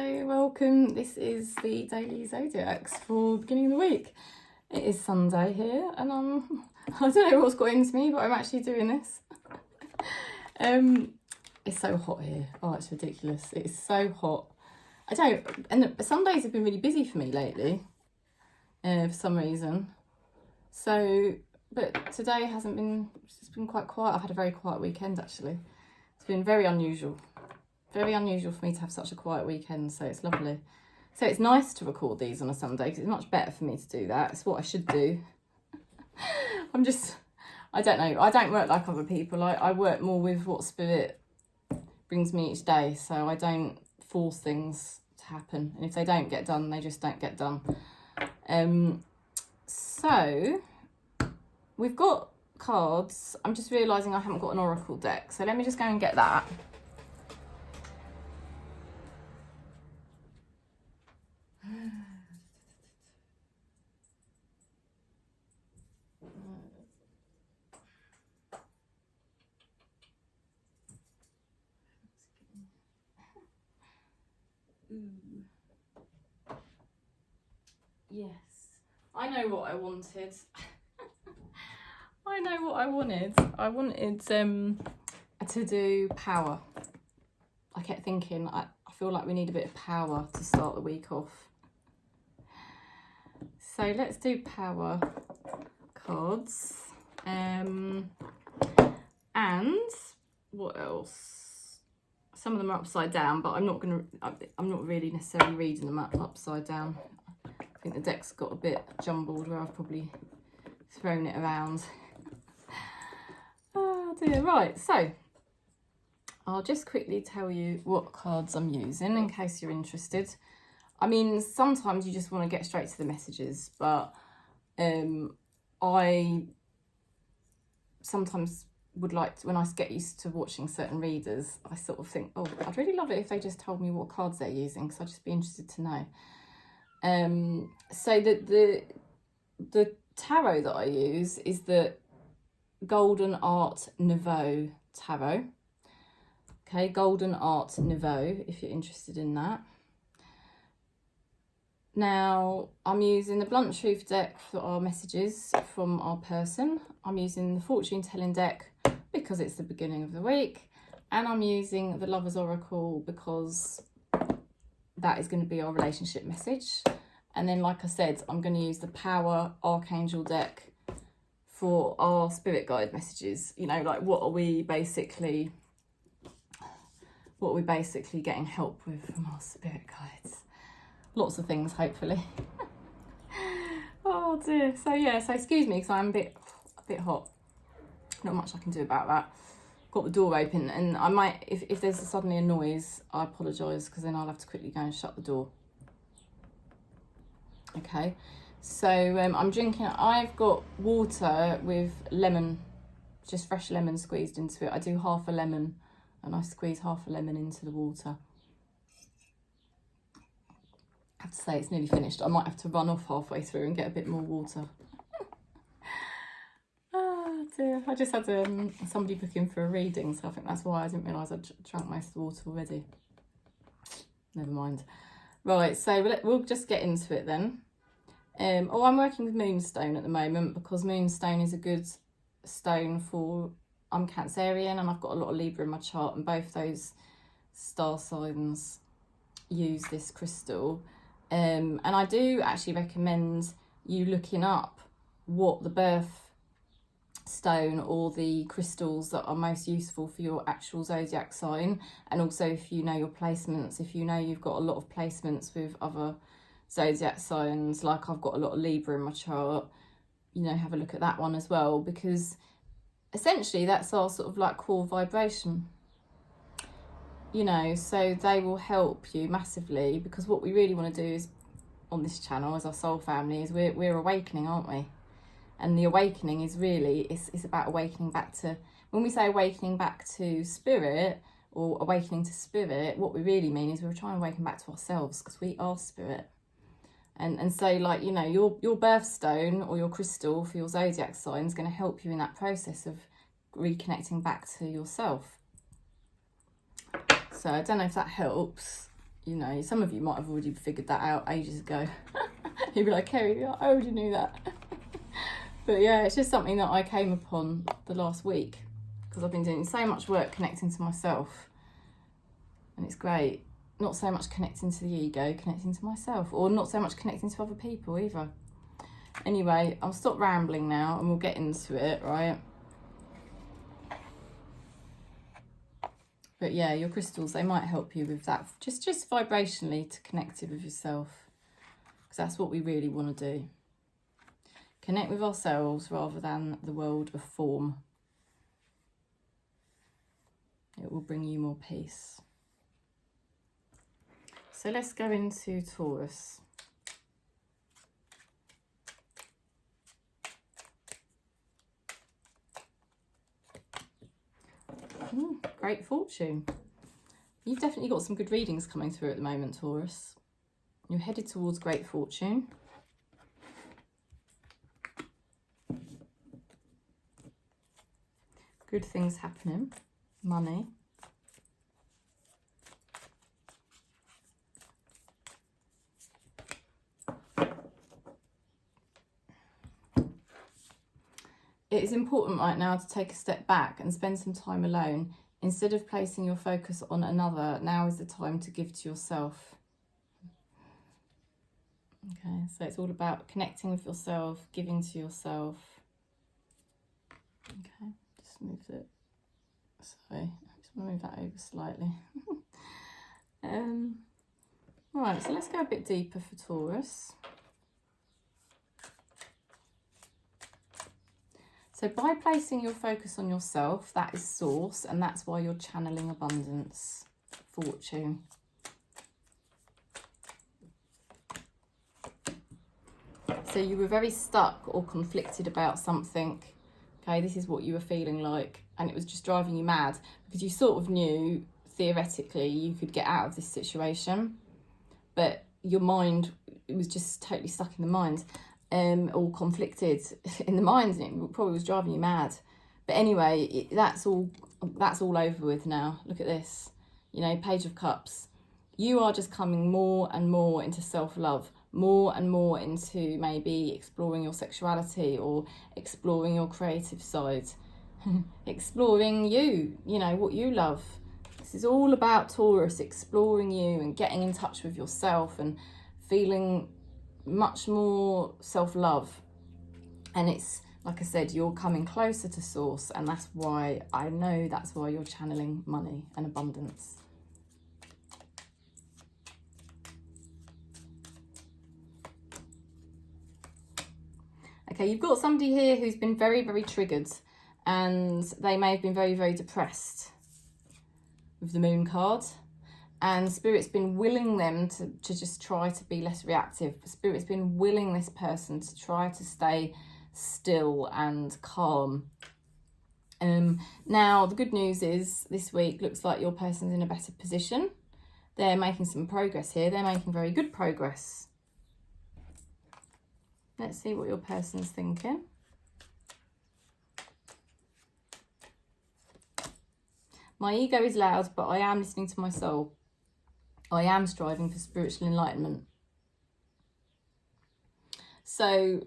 Hello, welcome. This is the daily zodiacs for the beginning of the week. It is Sunday here, and I don't know what's got into me, but I'm actually doing this. It's so hot here. Oh, it's ridiculous. It's so hot. And Sundays have been really busy for me lately, for some reason. So, but today hasn't been. It's been quite quiet. I've had a very quiet weekend actually. It's been very unusual. Very unusual for me to have such a quiet weekend, so it's lovely. So it's nice to record these on a Sunday because it's much better for me to do that. It's what I should do. I don't know. I don't work like other people. I work more with what spirit brings me each day. So I don't force things to happen. And if they don't get done, they just don't get done. So we've got cards. I'm just realising I haven't got an oracle deck. So let me just go and get that. Yes, I know what I wanted. I know what I wanted. I wanted to do power. I kept thinking, I feel like we need a bit of power to start the week off. So let's do power cards. And what else? Some of them are upside down, but I'm not really necessarily reading them upside down. I think the deck's got a bit jumbled where I've probably thrown it around. Oh dear, right, so I'll just quickly tell you what cards I'm using in case you're interested. I mean, sometimes you just want to get straight to the messages, but I sometimes would like to, when I get used to watching certain readers, I sort of think, oh, I'd really love it if they just told me what cards they're using, because I'd just be interested to know. So the tarot that I use is the Golden Art Nouveau tarot. Okay, Golden Art Nouveau, if you're interested in that. Now, I'm using the Blunt Truth deck for our messages from our person. I'm using the Fortune Telling deck because it's the beginning of the week. And I'm using the Lover's Oracle because that is going to be our relationship message. And then, like I said, I'm going to use the Power Archangel deck for our spirit guide messages. You know, like what are we basically getting help with from our spirit guides? Lots of things, hopefully. Oh dear. So yeah, so excuse me because I'm a bit hot. Not much I can do about that. Got the door open, and I might, if there's suddenly a noise, I apologise because then I'll have to quickly go and shut the door. Okay, so I'm drinking, I've got water with lemon, just fresh lemon squeezed into it. I do half a lemon and I squeeze half a lemon into the water. I have to say it's nearly finished. I might have to run off halfway through and get a bit more water. Oh dear, I just had somebody book in for a reading, so I think that's why I didn't realise I'd drunk most of the water already. Never mind. Right, so we'll just get into it then. I'm working with Moonstone at the moment because Moonstone is a good stone for, I'm Cancerian and I've got a lot of Libra in my chart, and both those star signs use this crystal. And I do actually recommend you looking up what the birth stone or the crystals that are most useful for your actual zodiac sign, and also if you know your placements, if you know you've got a lot of placements with other zodiac signs, like I've got a lot of Libra in my chart, you know, have a look at that one as well, because essentially that's our sort of like core vibration, you know, so they will help you massively, because what we really want to do is, on this channel as our soul family, is we're awakening, aren't we? And the awakening is really, it's about awakening back to, when we say awakening back to spirit or awakening to spirit, what we really mean is we're trying to awaken back to ourselves, because we are spirit. And so, like, you know, your birthstone or your crystal for your zodiac sign is going to help you in that process of reconnecting back to yourself. So I don't know if that helps. you know, some of you might have already figured that out ages ago. You'd be like, Kerry, I already knew that. But yeah, it's just something that I came upon the last week because I've been doing so much work connecting to myself, and it's great. Not so much connecting to the ego, connecting to myself, or not so much connecting to other people either. Anyway, I'll stop rambling now and we'll get into it, right? But yeah, your crystals, they might help you with that. Just vibrationally to connect it with yourself. Because that's what we really want to do. Connect with ourselves rather than the world of form. It will bring you more peace. So let's go into Taurus. Great fortune. You've definitely got some good readings coming through at the moment, Taurus. You're headed towards great fortune. Good things happening. Money. It is important right now to take a step back and spend some time alone. Instead of placing your focus on another, now is the time to give to yourself. Okay, so it's all about connecting with yourself, giving to yourself. Okay, just move it. Sorry, I just want to move that over slightly. Right, so let's go a bit deeper for Taurus. So by placing your focus on yourself, that is source, and that's why you're channeling abundance, fortune. So you were very stuck or conflicted about something. Okay, this is what you were feeling like, and it was just driving you mad because you sort of knew theoretically you could get out of this situation, but your mind, it was just totally stuck in the mind. All conflicted in the mind, and it probably was driving you mad. But anyway, that's all over with now. Look at this, you know, Page of Cups. You are just coming more and more into self-love, more and more into maybe exploring your sexuality or exploring your creative side, exploring you know, what you love. This is all about Taurus, exploring you and getting in touch with yourself and feeling much more self-love. And it's like I said, you're coming closer to source, and that's why I know that's why you're channeling money and abundance. Okay, you've got somebody here who's been very, very triggered, and they may have been very, very depressed with the Moon card. And Spirit's been willing them to just try to be less reactive. Spirit's been willing this person to try to stay still and calm. Now, the good news is this week looks like your person's in a better position. They're making some progress here. They're making very good progress. Let's see what your person's thinking. My ego is loud, but I am listening to my soul. I am striving for spiritual enlightenment. So,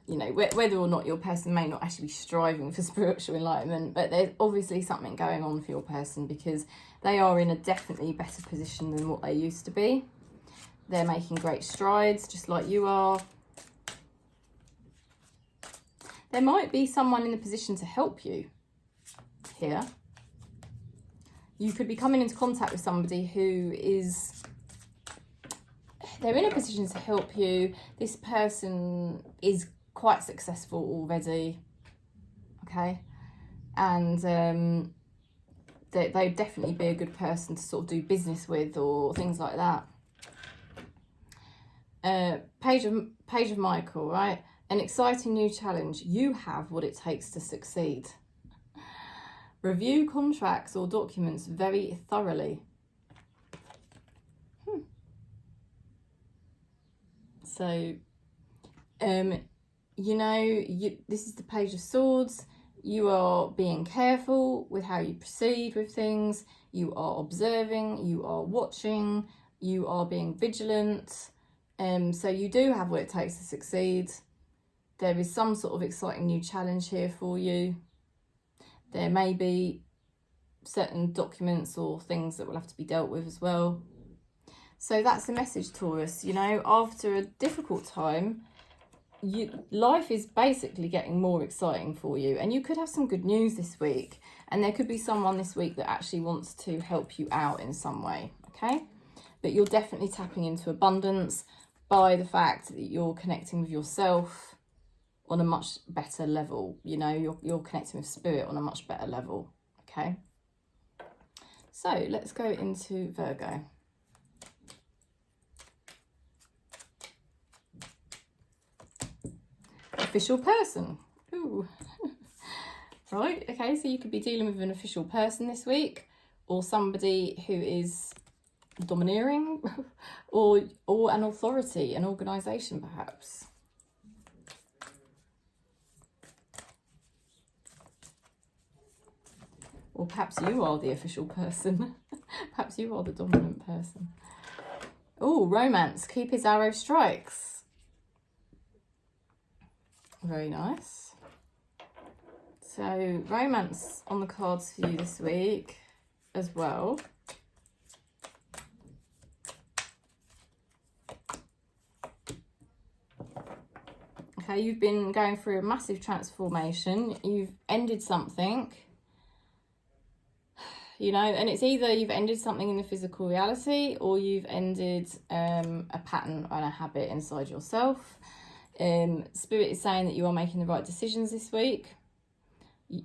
you know, whether or not your person may not actually be striving for spiritual enlightenment, but there's obviously something going on for your person because they are in a definitely better position than what they used to be. They're making great strides, just like you are. There might be someone in a position to help you here. You could be coming into contact with somebody who is, they're in a position to help you. This person is quite successful already, okay? And they'd definitely be a good person to sort of do business with or things like that. Page of Michael, right? An exciting new challenge. You have what it takes to succeed. Review contracts or documents very thoroughly. So, you know, this is the Page of Swords. You are being careful with how you proceed with things. you are observing, you are watching, you are being vigilant. So you do have what it takes to succeed. There is some sort of exciting new challenge here for you. There may be certain documents or things that will have to be dealt with as well. So that's the message, Taurus. You know, after a difficult time, life is basically getting more exciting for you, and you could have some good news this week, and there could be someone this week that actually wants to help you out in some way, okay? But you're definitely tapping into abundance by the fact that you're connecting with yourself on a much better level. You know, you're connecting with spirit on a much better level, okay? So let's go into Virgo. Official person. Ooh. Right, okay, so you could be dealing with an official person this week, or somebody who is domineering, or an authority, an organisation perhaps. Or perhaps you are the official person. Perhaps you are the dominant person. Oh, romance. Keep his arrow strikes. Very nice. So, romance on the cards for you this week as well. Okay, you've been going through a massive transformation. You've ended something. You know, and it's either you've ended something in the physical reality, or you've ended a pattern and a habit inside yourself. Spirit is saying that you are making the right decisions this week.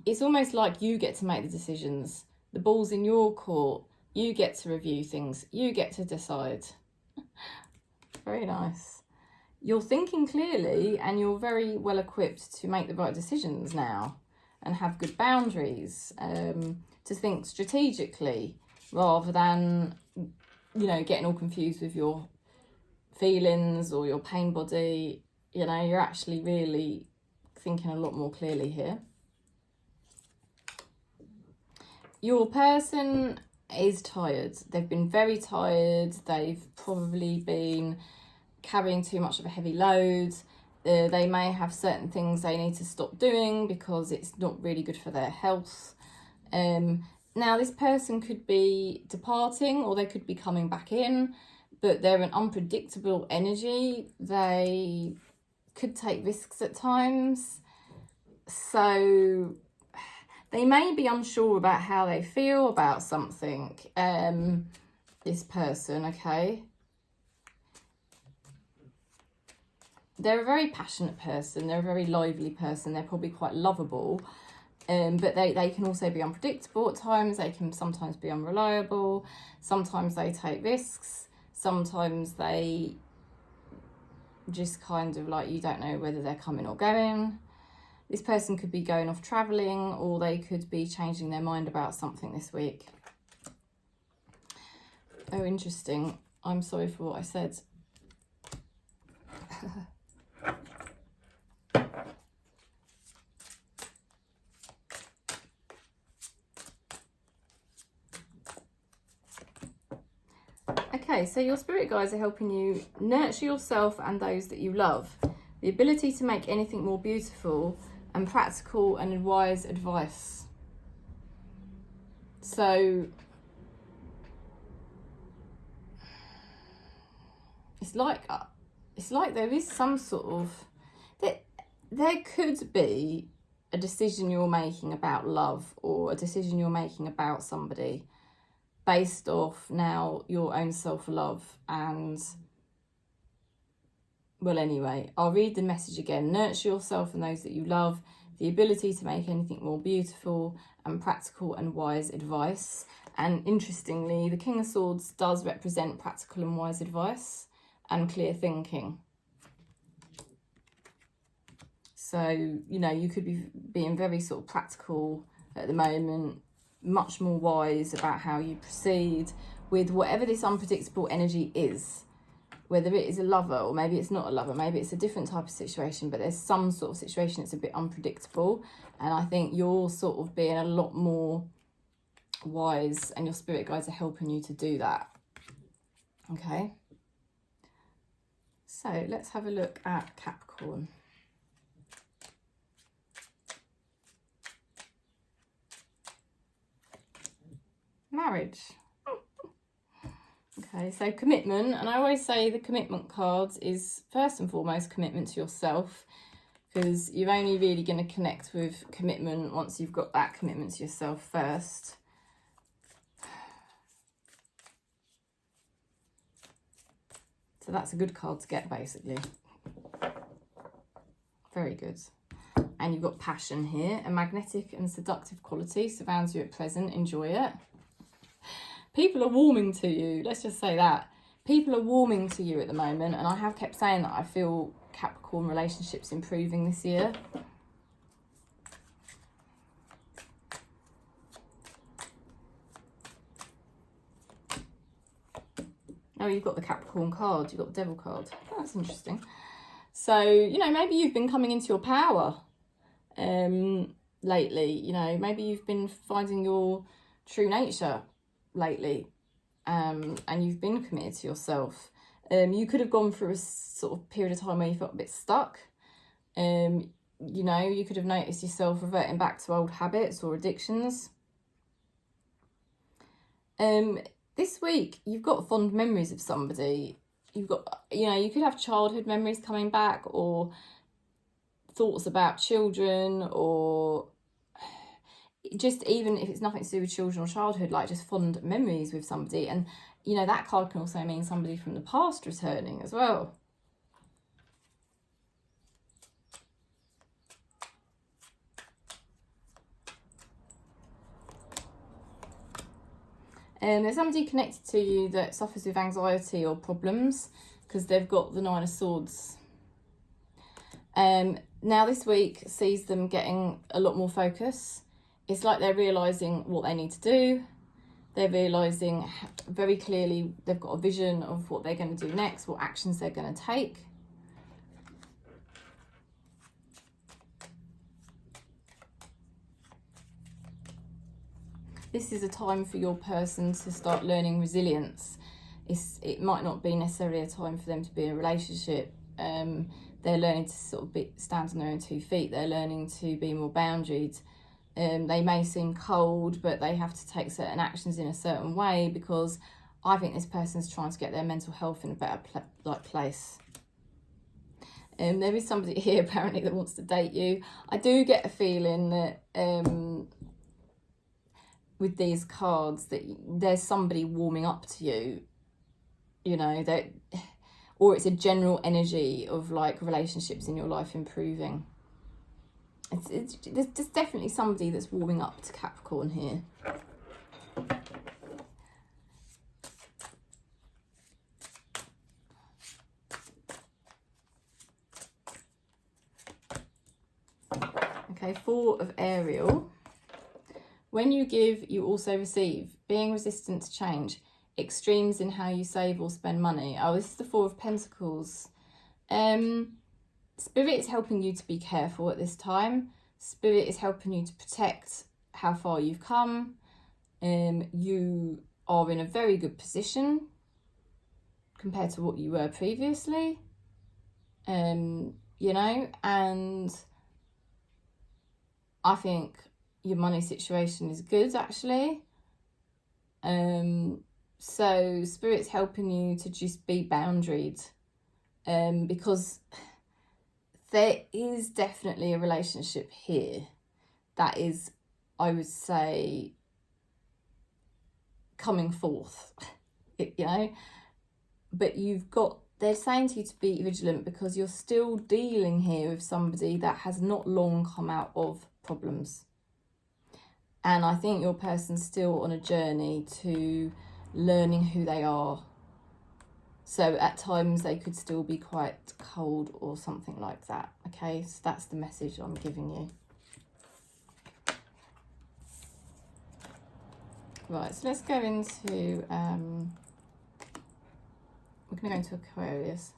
It's almost like you get to make the decisions. The ball's in your court. You get to review things. You get to decide. Very nice. You're thinking clearly, and you're very well equipped to make the right decisions now and have good boundaries. To think strategically rather than, you know, getting all confused with your feelings or your pain body. You know, you're actually really thinking a lot more clearly here. Your person is tired. They've been very tired. They've probably been carrying too much of a heavy load. They may have certain things they need to stop doing because it's not really good for their health. Now this person could be departing, or they could be coming back in, but they're an unpredictable energy. They could take risks at times. So they may be unsure about how they feel about something, this person, okay? They're a very passionate person. They're a very lively person. They're probably quite lovable. But they can also be unpredictable at times. They can sometimes be unreliable. Sometimes they take risks. Sometimes they just kind of like, you don't know whether they're coming or going. This person could be going off travelling, or they could be changing their mind about something this week. Oh, interesting. I'm sorry for what I said. Okay, so your spirit guides are helping you nurture yourself and those that you love. The ability to make anything more beautiful, and practical and wise advice. So it's like there is some sort of, there could be a decision you're making about love, or a decision you're making about somebody based off now your own self-love. And well, anyway, I'll read the message again. Nurture yourself and those that you love. The ability to make anything more beautiful, and practical and wise advice. And interestingly, the King of Swords does represent practical and wise advice and clear thinking. So, you know, you could be being very sort of practical at the moment, much more wise about how you proceed with whatever this unpredictable energy is. Whether it is a lover, or maybe it's not a lover, maybe it's a different type of situation, but there's some sort of situation that's a bit unpredictable. And I think you're sort of being a lot more wise, and your spirit guides are helping you to do that. Okay. So let's have a look at Capricorn. Marriage. Okay, so commitment, and I always say the commitment cards is first and foremost commitment to yourself, because you're only really going to connect with commitment once you've got that commitment to yourself first. So that's a good card to get, basically. Very good. And you've got passion here. A magnetic and seductive quality surrounds you at present. Enjoy it. People are warming to you. Let's just say that. People are warming to you at the moment. And I have kept saying that I feel Capricorn relationships improving this year. Oh, you've got the Capricorn card. You've got the Devil card. Oh, that's interesting. So, you know, maybe you've been coming into your power lately. You know, maybe you've been finding your true nature lately, and you've been committed to yourself. You could have gone through a sort of period of time where you felt a bit stuck. You know, you could have noticed yourself reverting back to old habits or addictions. This week, you've got fond memories of somebody. You've got, you know, you could have childhood memories coming back, or thoughts about children, or just even if it's nothing to do with children or childhood, like just fond memories with somebody. And, you know, that card can also mean somebody from the past returning as well. And there's somebody connected to you that suffers with anxiety or problems because they've got the Nine of Swords. Now this week sees them getting a lot more focus. It's like they're realising what they need to do. They're realising very clearly they've got a vision of what they're going to do next, what actions they're going to take. This is a time for your person to start learning resilience. It might not be necessarily a time for them to be in a relationship. They're learning to sort of stand on their own 2 feet. They're learning to be more boundaried. They may seem cold, but they have to take certain actions in a certain way, because I think this person's trying to get their mental health in a better place. There is somebody here apparently that wants to date you. I do get a feeling that with these cards that there's somebody warming up to you, you know, that, or it's a general energy of like relationships in your life improving. There's definitely somebody that's warming up to Capricorn here. Okay, 4 of Ariel. When you give, you also receive. Being resistant to change. Extremes in how you save or spend money. Oh, this is the 4 of Pentacles. Spirit is helping you to be careful at this time. Spirit is helping you to protect how far you've come. You are in a very good position compared to what you were previously. You know, and I think your money situation is good, actually. So Spirit's helping you to just be boundaried, because there is definitely a relationship here that is, I would say, coming forth, you know, but they're saying to you to be vigilant because you're still dealing here with somebody that has not long come out of problems. And I think your person's still on a journey to learning who they are. So at times they could still be quite cold or something like that. Okay, so that's the message I'm giving you. Right, so let's go into, we're going to go into Aquarius.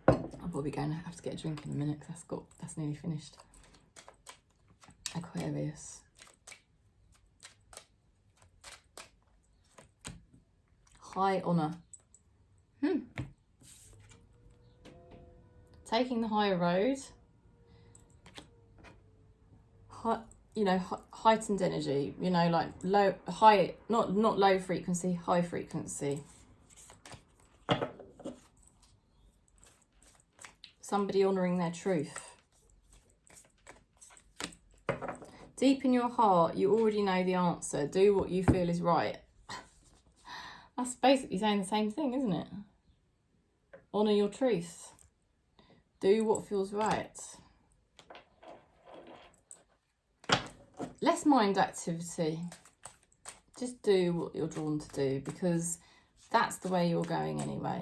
I'm probably going to have to get a drink in a minute because that's nearly finished. Aquarius. high honour. Taking the higher road. You know, heightened energy, you know, like low, high, not low frequency, high frequency. Somebody honouring their truth. Deep in your heart, you already know the answer. Do what you feel is right. That's basically saying the same thing, isn't it? Honour your truth. Do what feels right. Less mind activity. Just do what you're drawn to do, because that's the way you're going anyway.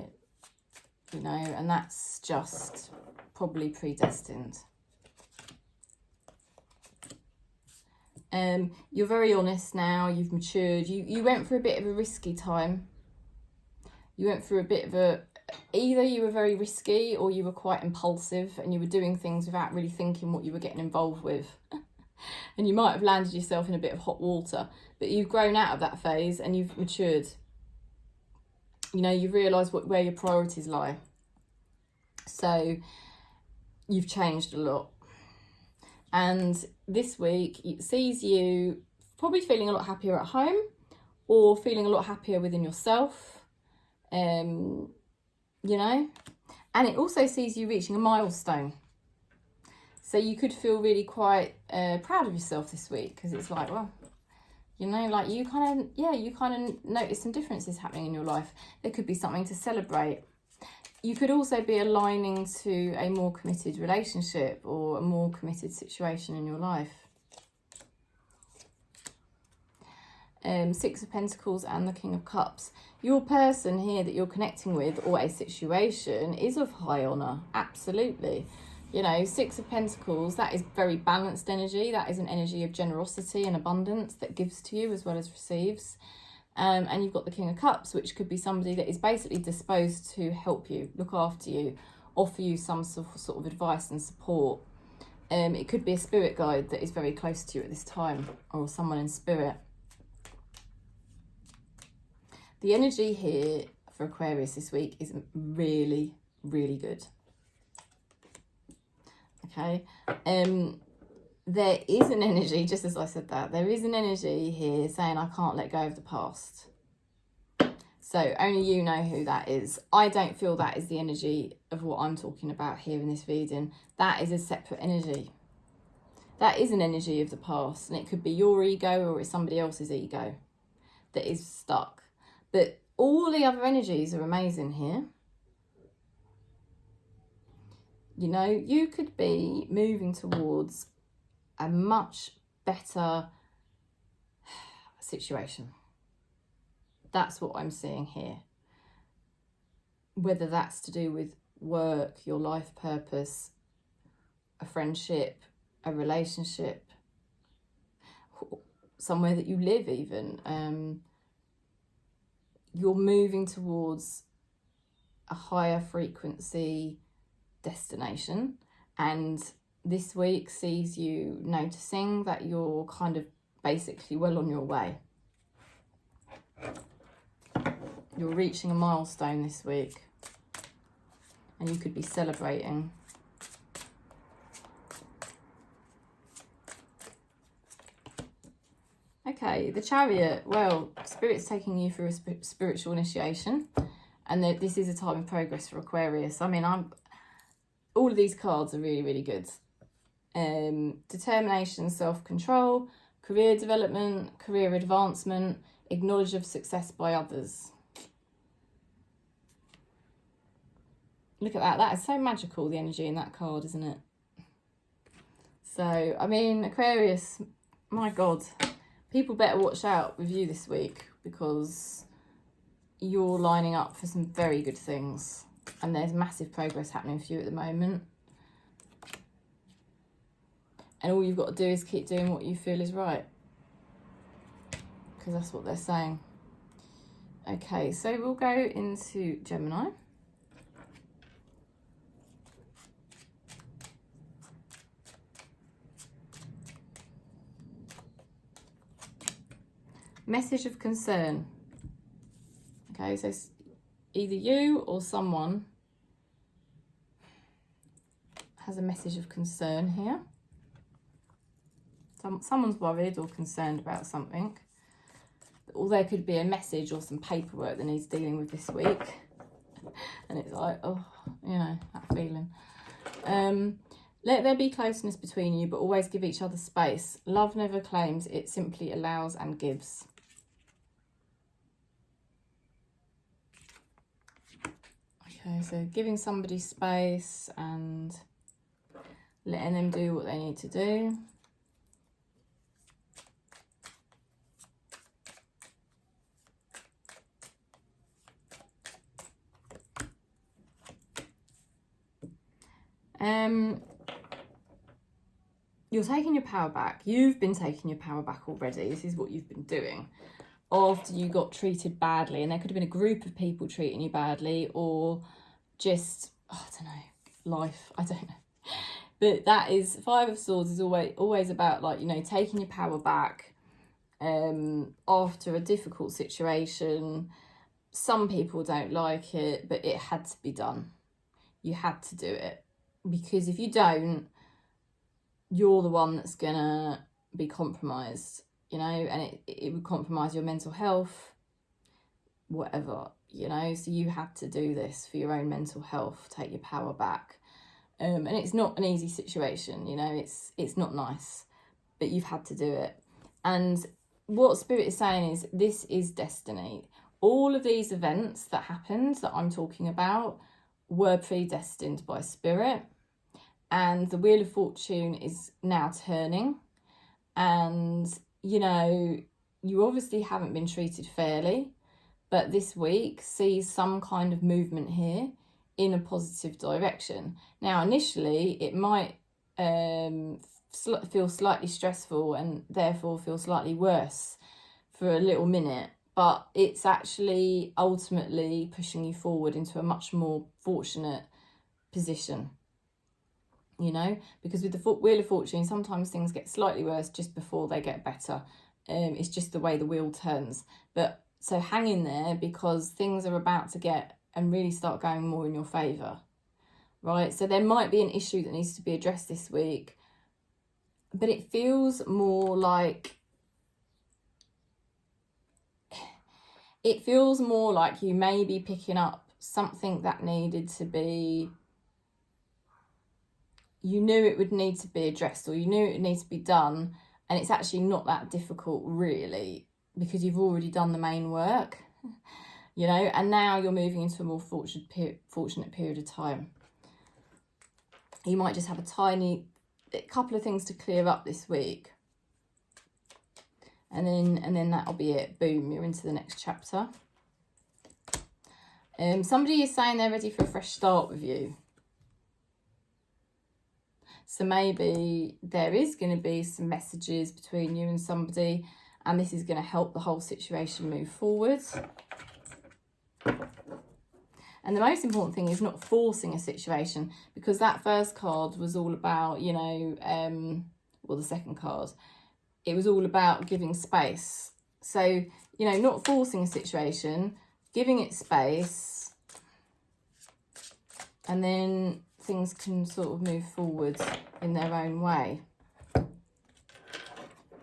You know, and that's just probably predestined. You're very honest now. You've matured. You went through a bit of a risky time. You went through a bit of a... Either you were very risky or you were quite impulsive and you were doing things without really thinking what you were getting involved with. And you might have landed yourself in a bit of hot water. But you've grown out of that phase and you've matured. You know, you've realised where your priorities lie. So you've changed a lot. And this week it sees you probably feeling a lot happier at home or feeling a lot happier within yourself. You know, and it also sees you reaching a milestone. So you could feel really quite proud of yourself this week, because it's like, well, you know, like you kind of notice some differences happening in your life. There could be something to celebrate. You could also be aligning to a more committed relationship or a more committed situation in your life. Six of Pentacles and the King of Cups. Your person here that you're connecting with, or a situation, is of high honour. Absolutely. You know, Six of Pentacles, that is very balanced energy. That is an energy of generosity and abundance that gives to you as well as receives. And you've got the King of Cups, which could be somebody that is basically disposed to help you, look after you, offer you some sort of advice and support. It could be a spirit guide that is very close to you at this time, or someone in spirit. The energy here for Aquarius this week is really, really good. Okay. There is an energy, just as I said that, there is an energy here saying I can't let go of the past. So only you know who that is. I don't feel that is the energy of what I'm talking about here in this reading. That is a separate energy. That is an energy of the past, and it could be your ego or it's somebody else's ego that is stuck. But all the other energies are amazing here. You know, you could be moving towards a much better situation. That's what I'm seeing here. Whether that's to do with work, your life purpose, a friendship, a relationship, somewhere that you live even. You're moving towards a higher frequency destination, and this week sees you noticing that you're kind of basically well on your way. You're reaching a milestone this week, and you could be celebrating. Okay, the Chariot. Well, Spirit's taking you through a spiritual initiation, and this is a time of progress for Aquarius. I mean, all of these cards are really, really good. Determination, self-control, career development, career advancement, acknowledge of success by others. Look at that. That is so magical, the energy in that card, isn't it? So, I mean, Aquarius, my God. People better watch out with you this week, because you're lining up for some very good things. And there's massive progress happening for you at the moment. And all you've got to do is keep doing what you feel is right. Because that's what they're saying. Okay, so we'll go into Gemini. Message of concern. Okay, so either you or someone has a message of concern here. Someone's worried or concerned about something. Or there could be a message or some paperwork that needs dealing with this week. And it's like, oh, you know, that feeling. Let there be closeness between you, but always give each other space. Love never claims, it simply allows and gives. Okay, so giving somebody space and letting them do what they need to do. You're taking your power back. You've been taking your power back already. This is what you've been doing after you got treated badly. And there could have been a group of people treating you badly, or just, oh, I don't know, life. I don't know. But that is, Five of Swords is always about, like, you know, taking your power back after a difficult situation. Some people don't like it, but it had to be done. You had to do it. Because if you don't, you're the one that's gonna be compromised, you know, and it would compromise your mental health, whatever, you know. So you had to do this for your own mental health, take your power back. And it's not an easy situation, you know, it's not nice, but you've had to do it. And what Spirit is saying is, this is destiny. All of these events that happened that I'm talking about were predestined by Spirit. And the Wheel of Fortune is now turning. And, you know, you obviously haven't been treated fairly, but this week sees some kind of movement here in a positive direction. Now, initially, it might feel slightly stressful and therefore feel slightly worse for a little minute, but it's actually ultimately pushing you forward into a much more fortunate position. You know, because with the Wheel of Fortune, sometimes things get slightly worse just before they get better. It's just the way the wheel turns. But so hang in there, because things are about to get and really start going more in your favour, right? So there might be an issue that needs to be addressed this week, but it feels more like, you may be picking up something that needed to be, you knew it would need to be addressed, or you knew it would need to be done, and it's actually not that difficult really, because you've already done the main work, you know, and now you're moving into a more fortunate period of time. You might just have a couple of things to clear up this week, and then that'll be it. Boom, you're into the next chapter. Somebody is saying they're ready for a fresh start with you. So maybe there is going to be some messages between you and somebody, and this is going to help the whole situation move forward. And the most important thing is not forcing a situation, because that first card was all about, you know, well, the second card, it was all about giving space. So, you know, not forcing a situation, giving it space, and then things can sort of move forward in their own way.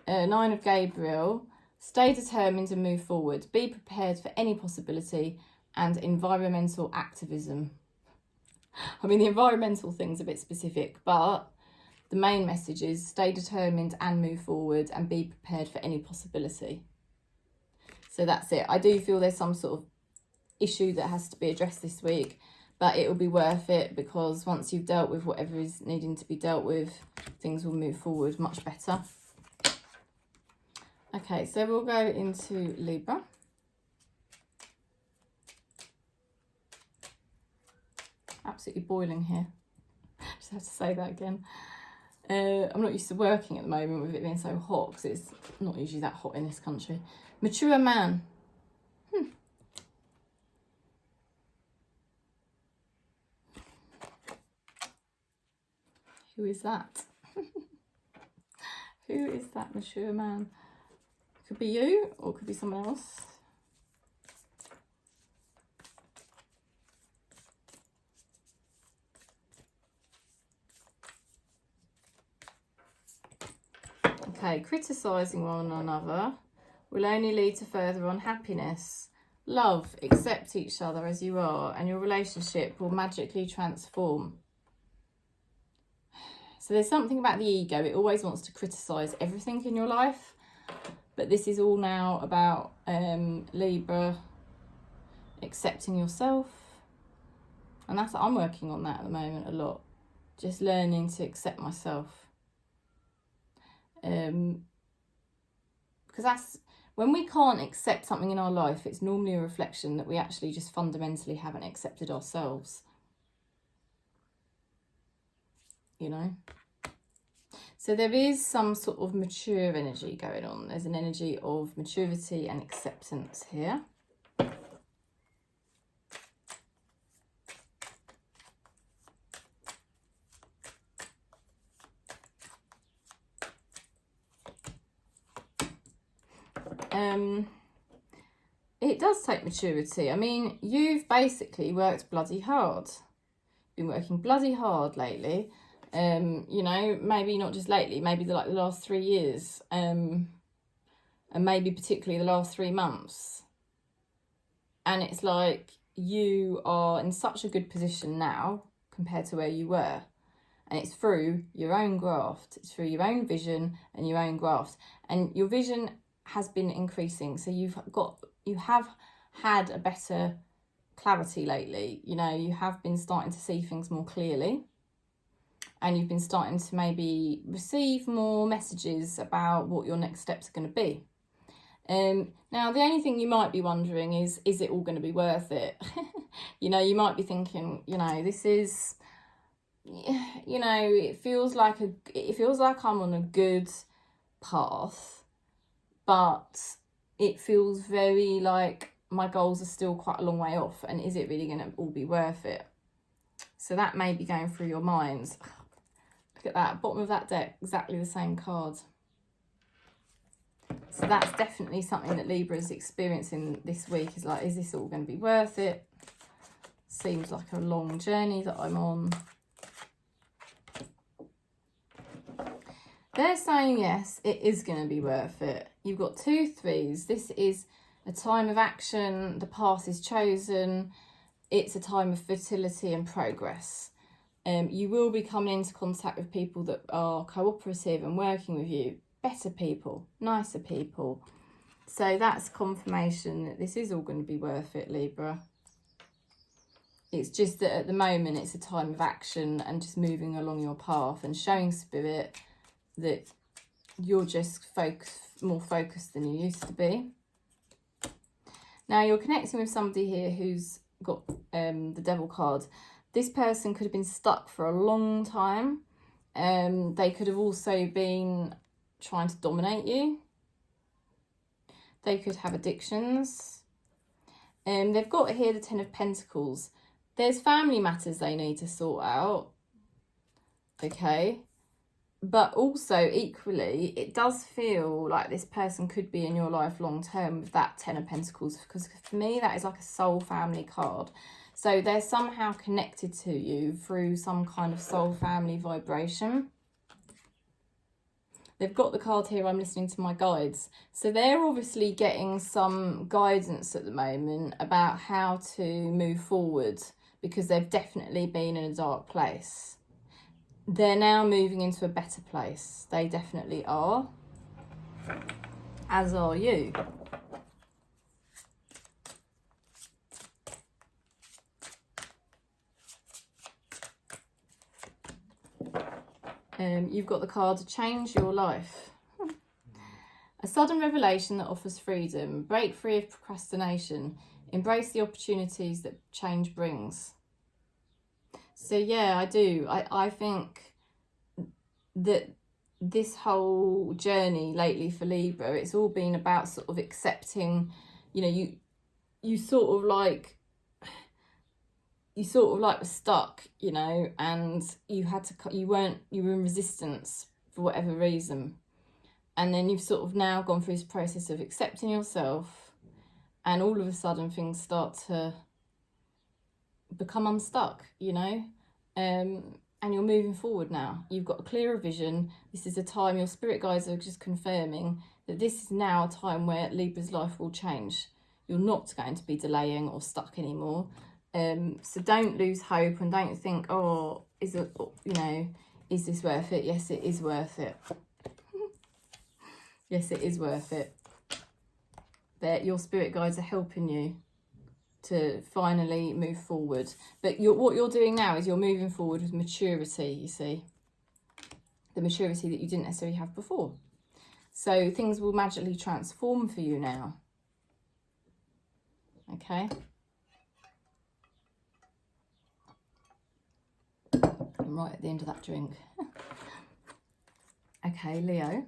Nine of Gabriel, stay determined and move forward. Be prepared for any possibility, and environmental activism. I mean, the environmental thing's a bit specific, but the main message is stay determined and move forward, and be prepared for any possibility. So that's it. I do feel there's some sort of issue that has to be addressed this week, but it will be worth it, because once you've dealt with whatever is needing to be dealt with, things will move forward much better. Okay, so we'll go into Libra. Absolutely boiling here. Just have to say that again. I'm not used to working at the moment with it being so hot, because it's not usually that hot in this country. Mature man. Who is that? Who is that mature man? Could be you, or could be someone else. Okay, criticising one another will only lead to further unhappiness. Love, accept each other as you are, and your relationship will magically transform. So there's something about the ego. It always wants to criticise everything in your life. But this is all now about Libra, accepting yourself. And I'm working on that at the moment a lot. Just learning to accept myself. Because that's, when we can't accept something in our life, it's normally a reflection that we actually just fundamentally haven't accepted ourselves. You know? So there is some sort of mature energy going on. There's an energy of maturity and acceptance here. It does take maturity. I mean, you've basically worked bloody hard. Been working bloody hard lately. You know, maybe not just lately, maybe the last 3 years, and maybe particularly the last 3 months. And it's like you are in such a good position now compared to where you were. And it's through your own graft. It's through your own vision and your own graft. And your vision has been increasing. So you have had a better clarity lately. You know, you have been starting to see things more clearly. And you've been starting to maybe receive more messages about what your next steps are going to be. Now, the only thing you might be wondering is it all going to be worth it? You know, you might be thinking, you know, this is, you know, it feels like I'm on a good path, but it feels very like my goals are still quite a long way off. And is it really going to all be worth it? So that may be going through your minds. Look at that, bottom of that deck, exactly the same card. So that's definitely something that Libra is experiencing this week. Is like, is this all going to be worth it? Seems like a long journey that I'm on. They're saying, yes, it is going to be worth it. You've got 2 3s. This is a time of action. The path is chosen. It's a time of fertility and progress. You will be coming into contact with people that are cooperative and working with you. Better people, nicer people. So that's confirmation that this is all going to be worth it, Libra. It's just that at the moment it's a time of action and just moving along your path and showing spirit that you're just more focused than you used to be. Now you're connecting with somebody here who's got the Devil card. This person could have been stuck for a long time. They could have also been trying to dominate you. They could have addictions. They've got here the 10 of Pentacles. There's family matters they need to sort out. Okay. But also, equally, it does feel like this person could be in your life long term with that 10 of Pentacles. Because for me, that is like a soul family card. So they're somehow connected to you through some kind of soul family vibration. They've got the card here, I'm listening to my guides. So they're obviously getting some guidance at the moment about how to move forward, because they've definitely been in a dark place. They're now moving into a better place. They definitely are. As are you. You've got the card to change your life. A sudden revelation that offers freedom. Break free of procrastination. Embrace the opportunities that change brings. So yeah, I do. I think that this whole journey lately for Libra, it's all been about sort of accepting, you know, you sort of like were stuck, you know, and you were in resistance for whatever reason. And then you've sort of now gone through this process of accepting yourself, and all of a sudden things start to become unstuck, you know. And and you're moving forward now. You've got a clearer vision. This is a time your spirit guides are just confirming that this is now a time where Libra's life will change. You're not going to be delaying or stuck anymore. So don't lose hope and don't think, oh, is it, you know, is this worth it? Yes, it is worth it. Yes, it is worth it. That your spirit guides are helping you to finally move forward. But what you're doing now is you're moving forward with maturity, you see. The maturity that you didn't necessarily have before. So things will magically transform for you now. Okay. I'm right at the end of that drink. Okay, Leo.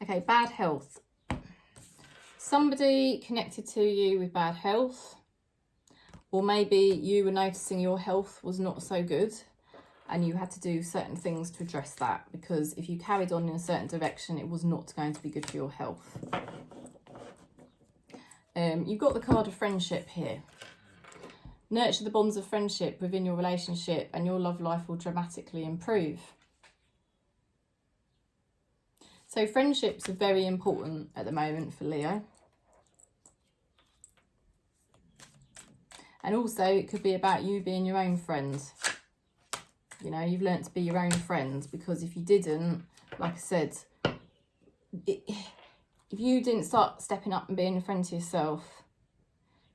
Okay, bad health. Somebody connected to you with bad health, or maybe you were noticing your health was not so good and you had to do certain things to address that, because if you carried on in a certain direction, it was not going to be good for your health. You've got the card of friendship here. Nurture the bonds of friendship within your relationship and your love life will dramatically improve. So friendships are very important at the moment for Leo. And also it could be about you being your own friend. You know, you've learnt to be your own friend, because if you didn't, like I said, if you didn't start stepping up and being a friend to yourself,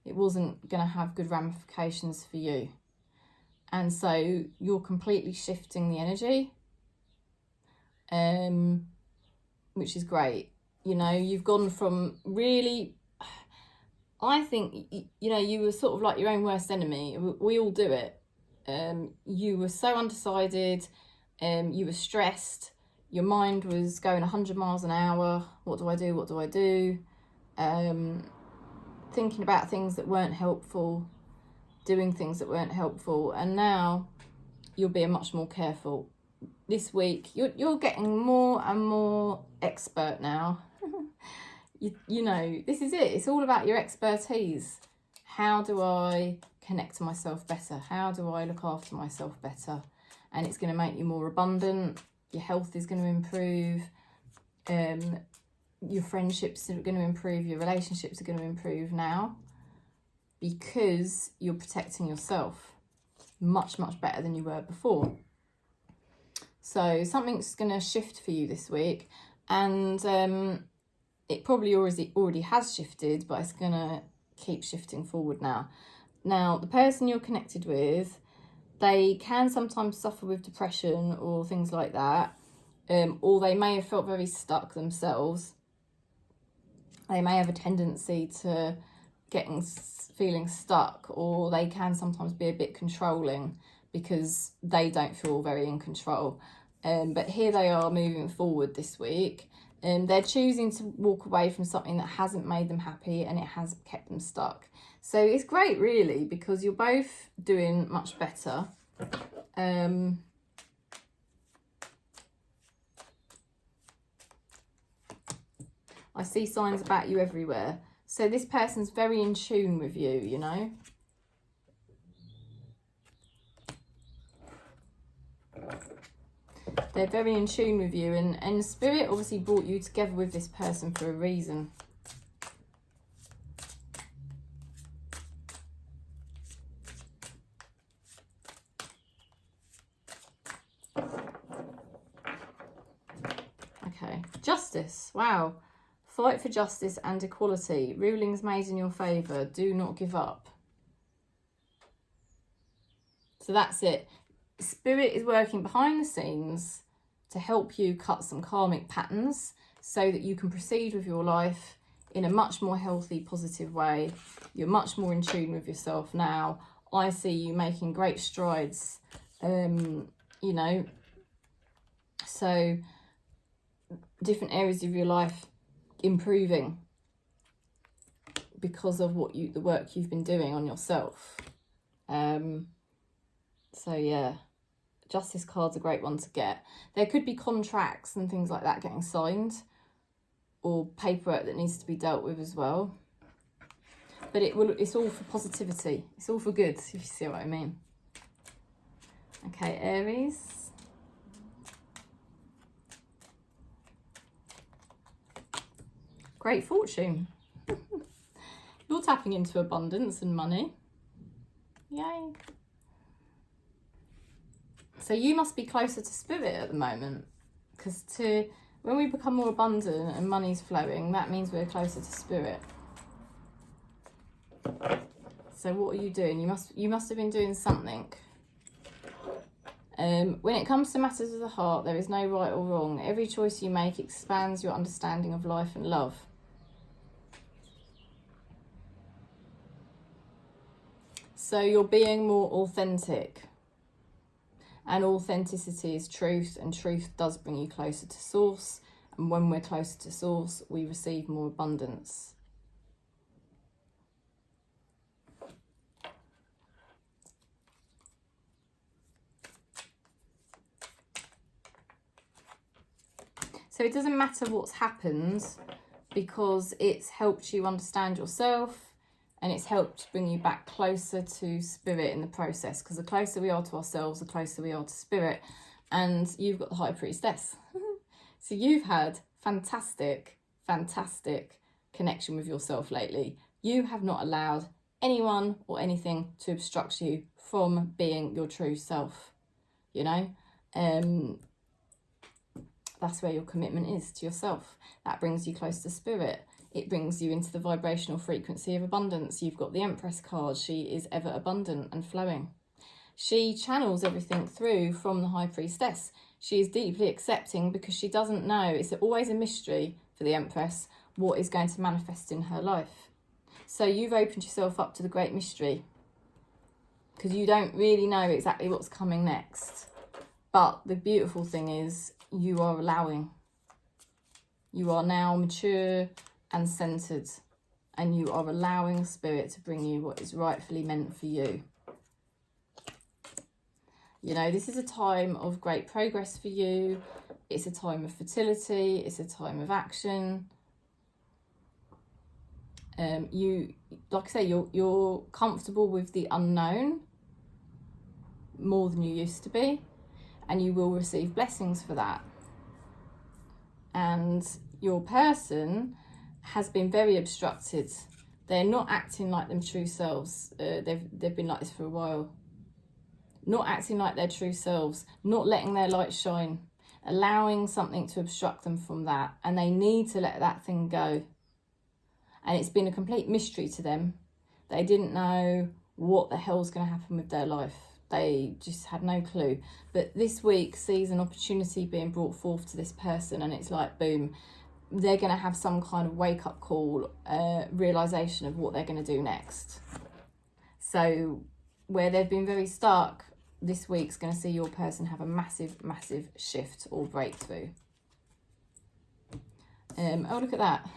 it wasn't going to have good ramifications for you. And so you're completely shifting the energy, which is great. You know, you've gone from really, I think, you know, you were sort of like your own worst enemy. We all do it. You were so undecided, you were stressed, your mind was going 100 miles an hour. What do I do? What do I do? Thinking about things that weren't helpful, doing things that weren't helpful. And now you're being much more careful. This week, you're getting more and more expert now. You know, this is it. It's all about your expertise. How do I connect to myself better? How do I look after myself better? And it's going to make you more abundant. Your health is going to improve. Your friendships are going to improve. Your relationships are going to improve now, because you're protecting yourself much, much better than you were before. So something's going to shift for you this week, and it probably already has shifted, but it's going to keep shifting forward now. Now, the person you're connected with, they can sometimes suffer with depression or things like that, or they may have felt very stuck themselves. They may have a tendency to feeling stuck, or they can sometimes be a bit controlling because they don't feel very in control. But here they are moving forward this week, and they're choosing to walk away from something that hasn't made them happy and it has kept them stuck. So it's great, really, because you're both doing much better. I see signs about you everywhere. So this person's very in tune with you, you know. They're very in tune with you, and Spirit obviously brought you together with this person for a reason. Okay, justice. Wow. Fight for justice and equality. Rulings made in your favour. Do not give up. So that's it. Spirit is working behind the scenes to help you cut some karmic patterns so that you can proceed with your life in a much more healthy, positive way. You're much more in tune with yourself now. I see you making great strides, you know. So different areas of your life improving because of the work you've been doing on yourself. So yeah, justice card's a great one to get. There could be contracts and things like that getting signed, or paperwork that needs to be dealt with as well. but it's all for positivity. It's all for good, if you see what I mean. Okay, Aries. Great fortune. You're tapping into abundance and money. Yay. So you must be closer to spirit at the moment, because when we become more abundant and money's flowing, that means we're closer to spirit. So what are you doing? You must have been doing something. When it comes to matters of the heart, there is no right or wrong. Every choice you make expands your understanding of life and love. So you're being more authentic. And authenticity is truth, and truth does bring you closer to source. And when we're closer to source, we receive more abundance. So it doesn't matter what's happened, because it's helped you understand yourself, and it's helped bring you back closer to spirit in the process. Because the closer we are to ourselves, the closer we are to spirit. And you've got the High Priestess. So you've had fantastic, fantastic connection with yourself lately. You have not allowed anyone or anything to obstruct you from being your true self. You know? That's where your commitment is to yourself. That brings you close to spirit. It brings you into the vibrational frequency of abundance. You've got the Empress card. She is ever abundant and flowing. She channels everything through from the High Priestess. She is deeply accepting, because she doesn't know. It's always a mystery for the Empress what is going to manifest in her life. So you've opened yourself up to the great mystery, because you don't really know exactly what's coming next. But the beautiful thing is, you are allowing. You are now mature and centered, and you are allowing spirit to bring you what is rightfully meant for you. You know, this is a time of great progress for you. It's a time of fertility. It's a time of action. You, like I say, you're comfortable with the unknown more than you used to be, and you will receive blessings for that. And your person has been very obstructed. They're not acting like them true selves. They've been like this for a while. Not acting like their true selves, not letting their light shine, allowing something to obstruct them from that. And they need to let that thing go. And it's been a complete mystery to them. They didn't know what the hell's going to happen with their life. They just had no clue. But this week sees an opportunity being brought forth to this person, and it's like, boom, they're going to have some kind of wake-up call, realisation of what they're going to do next. So where they've been very stuck, this week's going to see your person have a massive, massive shift or breakthrough. Oh, look at that.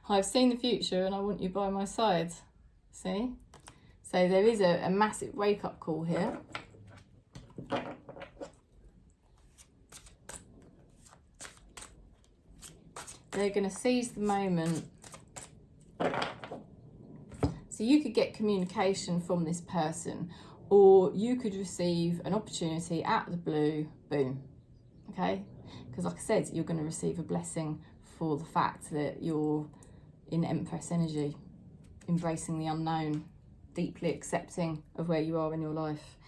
I've seen the future and I want you by my side. See? So there is a massive wake-up call here. They're going to seize the moment. So you could get communication from this person, or you could receive an opportunity out of the blue, boom. Okay? Because like I said, you're going to receive a blessing for the fact that you're in Empress energy, embracing the unknown, deeply accepting of where you are in your life.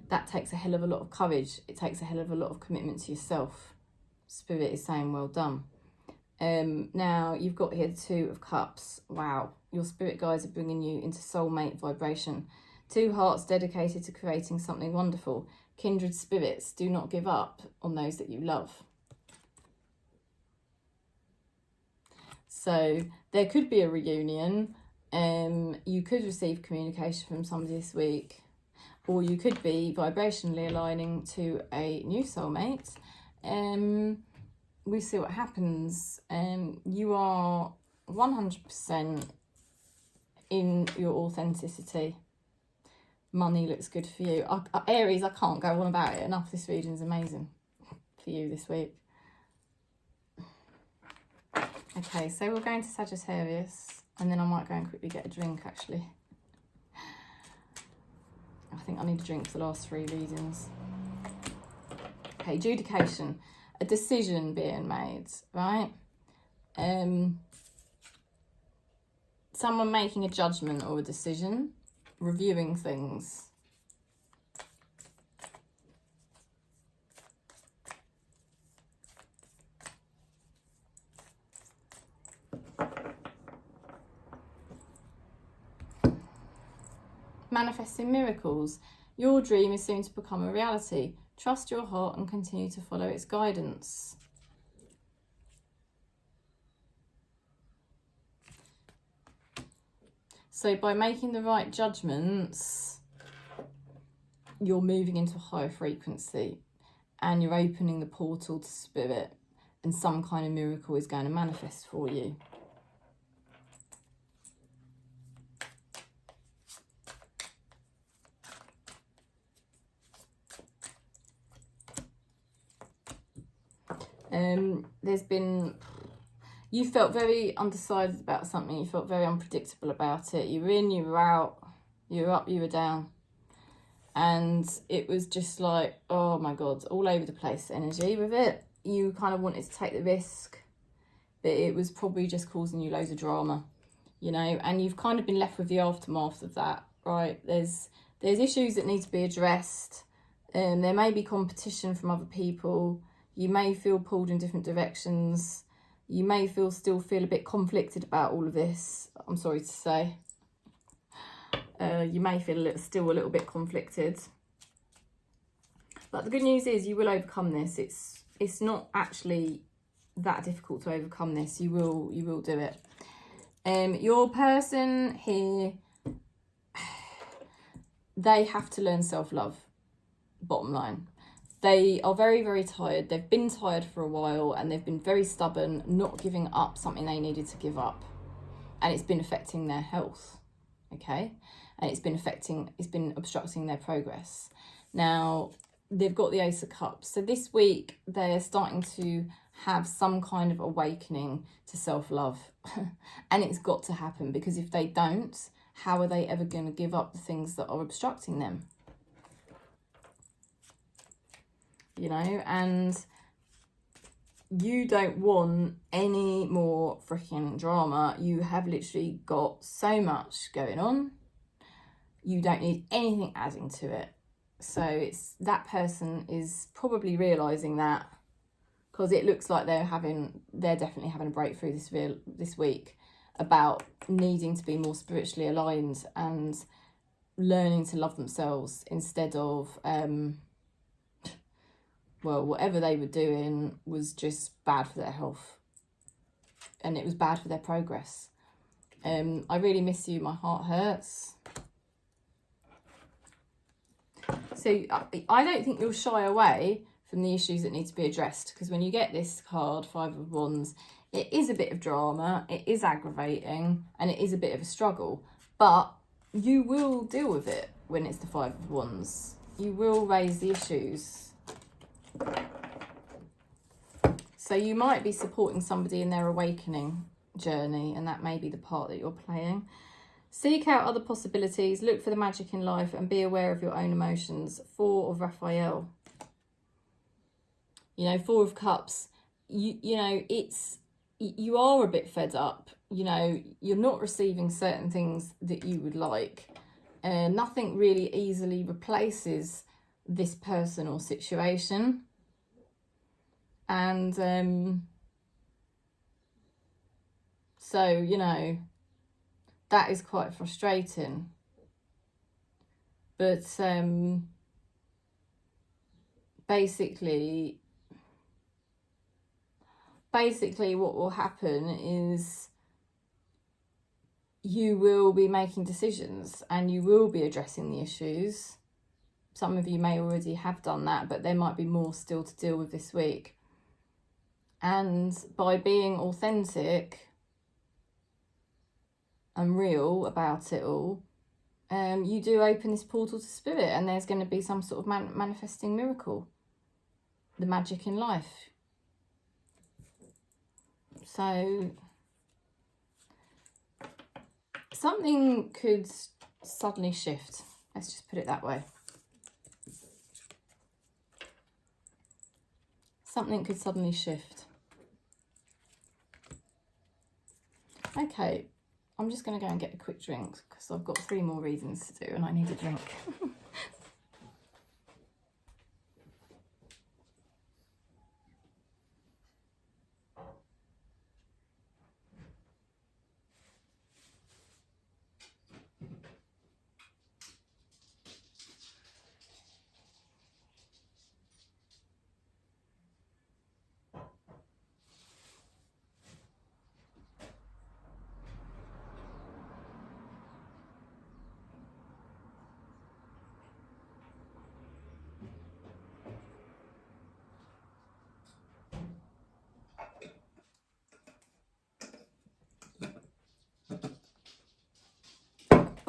That takes a hell of a lot of courage. It takes a hell of a lot of commitment to yourself. Spirit is saying, well done. Now you've got here the Two of Cups. Wow, your spirit guides are bringing you into soulmate vibration. Two hearts dedicated to creating something wonderful. Kindred spirits, do not give up on those that you love. So there could be a reunion. You could receive communication from somebody this week, or you could be vibrationally aligning to a new soulmate. We see what happens. You are 100% in your authenticity. Money looks good for you. Aries, I can't go on about it enough. This reading's amazing for you this week. Okay, so we're going to Sagittarius. And then I might go and quickly get a drink, actually. I think I need a drink for the last 3 readings. Okay, adjudication. A decision being made, right? Someone making a judgment or a decision, reviewing things. Manifesting miracles. Your dream is soon to become a reality. Trust your heart and continue to follow its guidance. So by making the right judgments, you're moving into a higher frequency and you're opening the portal to spirit, and some kind of miracle is going to manifest for you. There's been, you felt very undecided about something, you felt very unpredictable about it. You were in, you were out, you were up, you were down. And it was just like, oh my God, all over the place energy with it. You kind of wanted to take the risk, but it was probably just causing you loads of drama, you know, and you've kind of been left with the aftermath of that, right? There's issues that need to be addressed, and there may be competition from other people. You may feel pulled in different directions. You may still feel a bit conflicted about all of this, I'm sorry to say. You may feel still a little bit conflicted. But the good news is you will overcome this. It's not actually that difficult to overcome this. You will do it. Your person here, they have to learn self-love, bottom line. They are very, very tired. They've been tired for a while and they've been very stubborn, not giving up something they needed to give up. And it's been affecting their health, okay? And it's been obstructing their progress. Now, they've got the Ace of Cups. So this week, they're starting to have some kind of awakening to self-love. And it's got to happen, because if they don't, how are they ever going to give up the things that are obstructing them? You know, and you don't want any more freaking drama. You have literally got so much going on. You don't need anything adding to it. So it's that person is probably realizing that, because it looks like they're definitely having a breakthrough this week about needing to be more spiritually aligned and learning to love themselves instead of well, whatever they were doing was just bad for their health. And it was bad for their progress. I really miss you. My heart hurts. So I don't think you'll shy away from the issues that need to be addressed. Because when you get this card, 5 of Wands, it is a bit of drama. It is aggravating. And it is a bit of a struggle. But you will deal with it when it's the 5 of Wands. You will raise the issues. So you might be supporting somebody in their awakening journey, and that may be the part that you're playing. Seek out other possibilities, look for the magic in life, and be aware of your own emotions. 4 of Raphael. You know, 4 of Cups. You know, you are a bit fed up. You know, you're not receiving certain things that you would like. Nothing really easily replaces this person or situation. And so, you know, that is quite frustrating. But basically what will happen is you will be making decisions and you will be addressing the issues. Some of you may already have done that, but there might be more still to deal with this week. And by being authentic and real about it all, you do open this portal to spirit, and there's going to be some sort of manifesting miracle. The magic in life. So something could suddenly shift. Let's just put it that way. Something could suddenly shift. Okay, I'm just going to go and get a quick drink because I've got 3 more readings to do and I need a drink.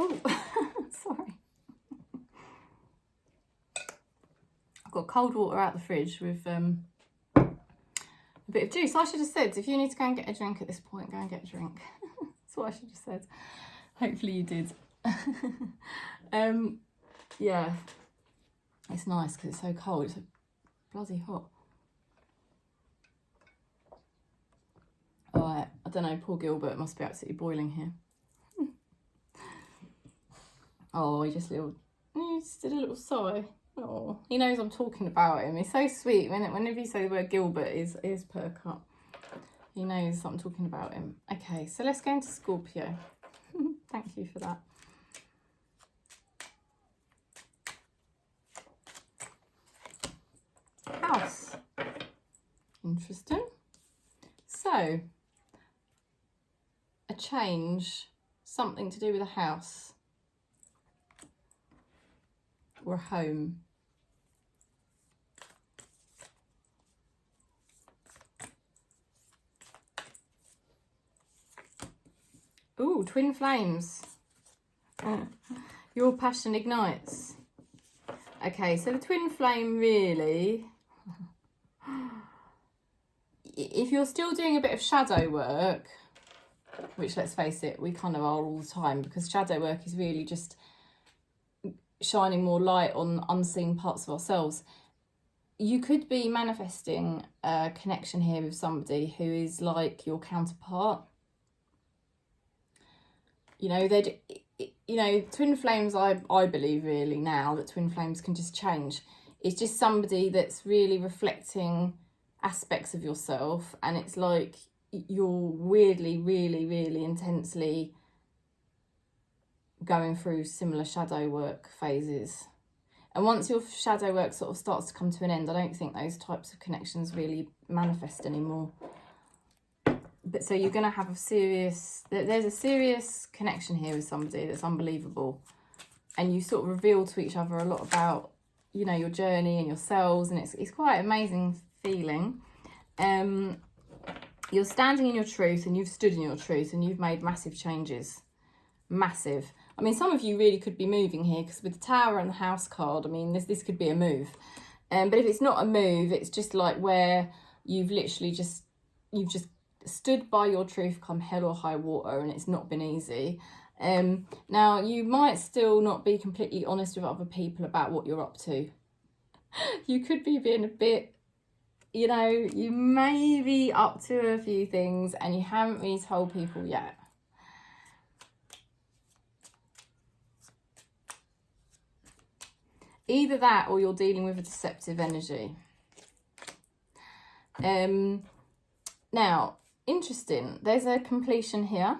Oh, sorry. I've got cold water out the fridge with a bit of juice. I should have said, if you need to go and get a drink at this point, go and get a drink. That's what I should have said. Hopefully you did. Yeah, it's nice because it's so cold. It's so bloody hot. All right, I don't know, poor Gilbert must be absolutely boiling here. Oh, he just did a little sigh. Oh, he knows I'm talking about him. He's so sweet. Whenever you say the word Gilbert, his ears perk up. He knows that I'm talking about him. Okay, so let's go into Scorpio. Thank you for that. House. Interesting. So, a change, something to do with a house. Or home. Ooh, twin flames. Your passion ignites. Okay, so the twin flame really, if you're still doing a bit of shadow work, which let's face it, we kind of are all the time, because shadow work is really just shining more light on unseen parts of ourselves. You could be manifesting a connection here with somebody who is like your counterpart. You know, twin flames, I believe really now that twin flames can just change. It's just somebody that's really reflecting aspects of yourself, and it's like you're weirdly, really, really intensely going through similar shadow work phases. And once your shadow work sort of starts to come to an end, I don't think those types of connections really manifest anymore. But so you're going to have there's a serious connection here with somebody that's unbelievable. And you sort of reveal to each other a lot about, you know, your journey and yourselves. And it's quite an amazing feeling. You're standing in your truth, and you've stood in your truth, and you've made massive changes. Massive. I mean, some of you really could be moving here, because with the Tower and the House card, I mean, this could be a move. But if it's not a move, it's just like where you've literally you've just stood by your truth come hell or high water, and it's not been easy. Now, you might still not be completely honest with other people about what you're up to. You could be being a bit, you know, you may be up to a few things and you haven't really told people yet. Either that, or you're dealing with a deceptive energy. Now, interesting, there's a completion here.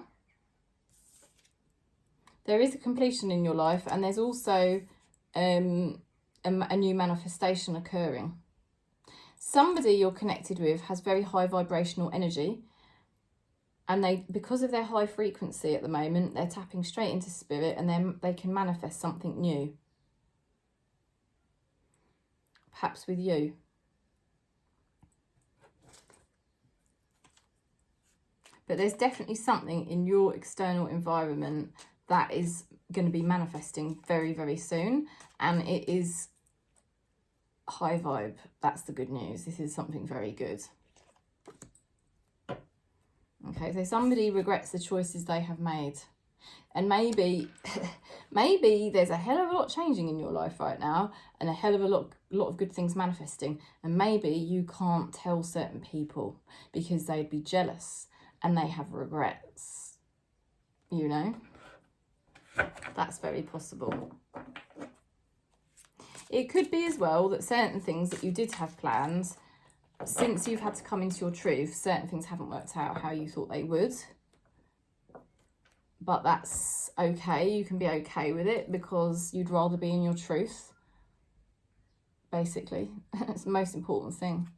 There is a completion in your life, and there's also a new manifestation occurring. Somebody you're connected with has very high vibrational energy, and because of their high frequency at the moment, they're tapping straight into spirit, and then they can manifest something new. Perhaps with you. But there's definitely something in your external environment that is going to be manifesting very, very soon. And it is high vibe. That's the good news. This is something very good. Okay, so somebody regrets the choices they have made. And maybe maybe there's a hell of a lot changing in your life right now, and a hell of a lot of good things manifesting, and maybe you can't tell certain people because they'd be jealous and they have regrets, you know. That's very possible. It could be as well that certain things that you did have planned, since you've had to come into your truth, certain things haven't worked out how you thought they would. But that's okay. You can be okay with it because you'd rather be in your truth, basically. It's the most important thing.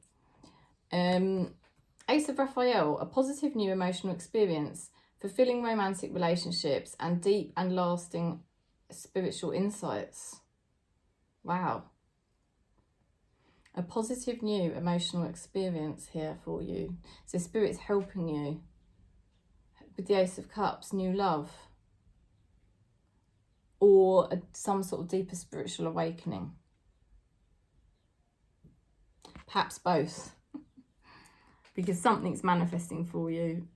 Ace of Raphael, a positive new emotional experience, fulfilling romantic relationships, and deep and lasting spiritual insights. Wow. A positive new emotional experience here for you. So Spirit's helping you. With the Ace of Cups, new love, or some sort of deeper spiritual awakening. Perhaps both, because something's manifesting for you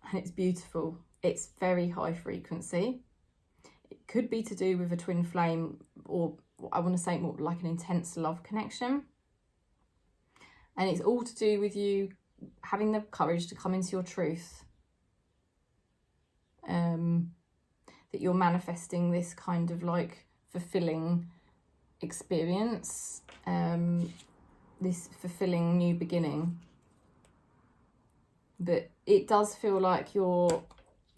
and it's beautiful. It's very high frequency. It could be to do with a twin flame, or I want to say more like an intense love connection. And it's all to do with you having the courage to come into your truth. That you're manifesting this kind of like fulfilling experience, this fulfilling new beginning. But it does feel like you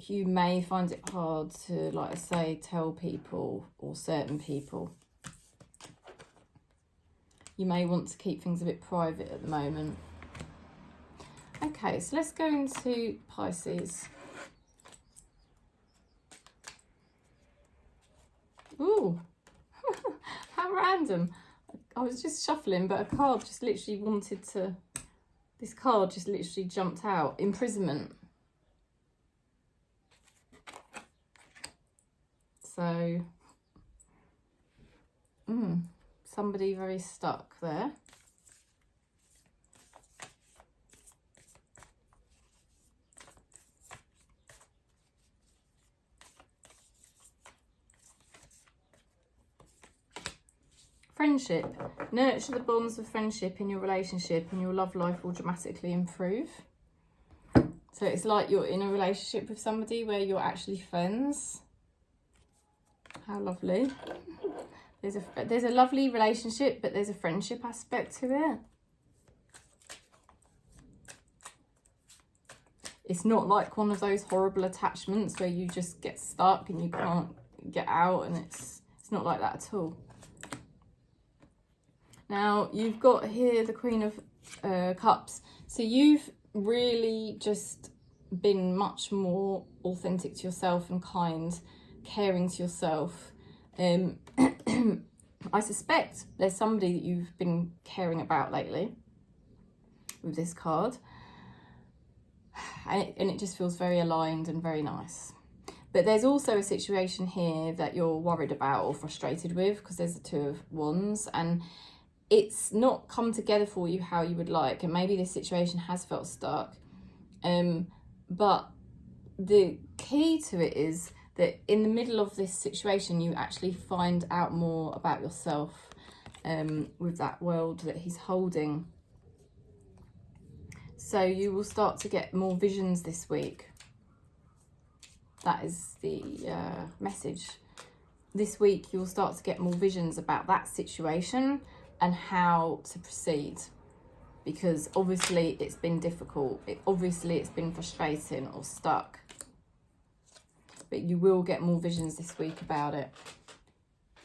may find it hard to, like I say, tell people, or certain people. You may want to keep things a bit private at the moment. Okay, so let's go into Pisces. Ooh, how random. I was just shuffling, but a card just literally wanted to, this card just literally jumped out. Imprisonment. So, somebody very stuck there. Friendship. Nurture the bonds of friendship in your relationship and your love life will dramatically improve. So it's like you're in a relationship with somebody where you're actually friends. How lovely. There's a lovely relationship, but there's a friendship aspect to it. It's not like one of those horrible attachments where you just get stuck and you can't get out, and it's not like that at all. Now, you've got here the Queen of Cups. So you've really just been much more authentic to yourself and kind, caring to yourself. I suspect there's somebody that you've been caring about lately with this card. And it just feels very aligned and very nice. But there's also a situation here that you're worried about or frustrated with, because there's the Two of Wands, and it's not come together for you how you would like, and maybe this situation has felt stuck. But the key to it is that in the middle of this situation, you actually find out more about yourself with that world that he's holding. So you will start to get more visions this week. That is the message. This week, you'll start to get more visions about that situation and how to proceed, because obviously it's been difficult. Obviously it's been frustrating or stuck, but you will get more visions this week about it,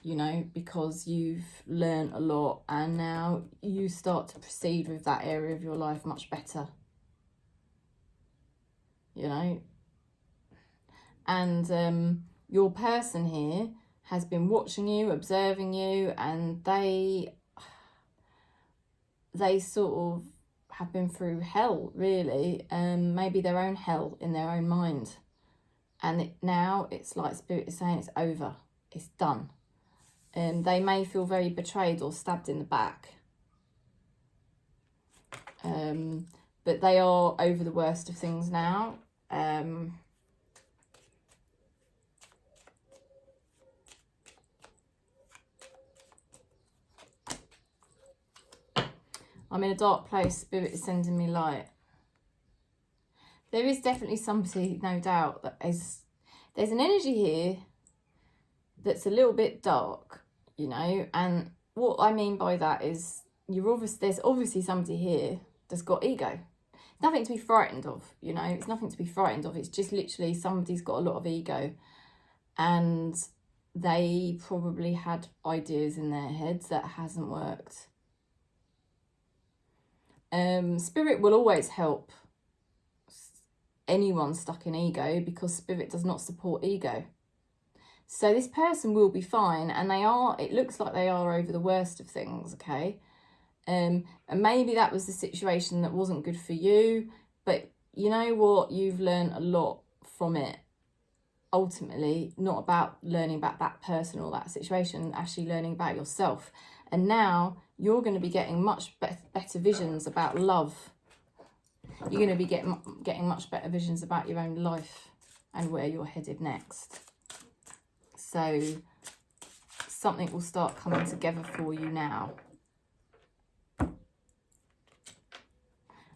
you know, because you've learned a lot and now you start to proceed with that area of your life much better, you know. And your person here has been watching you, observing you, and they sort of have been through hell, really, maybe their own hell in their own mind. And now it's like Spirit is saying it's over, it's done. And they may feel very betrayed or stabbed in the back. But they are over the worst of things now. I'm in a dark place. Spirit is sending me light. There is definitely somebody, no doubt, that is... There's an energy here that's a little bit dark, you know. And what I mean by that is there's obviously somebody here that's got ego. Nothing to be frightened of, you know. It's nothing to be frightened of. It's just literally somebody's got a lot of ego. And they probably had ideas in their heads that hasn't worked. Spirit will always help anyone stuck in ego, because spirit does not support ego. So this person will be fine, and it looks like they are over the worst of things, okay? And maybe that was the situation that wasn't good for you, but you know what? You've learned a lot from it. Ultimately, not about learning about that person or that situation, actually learning about yourself. And now you're going to be getting much better visions about love. You're going to be getting much better visions about your own life and where you're headed next. So something will start coming together for you now.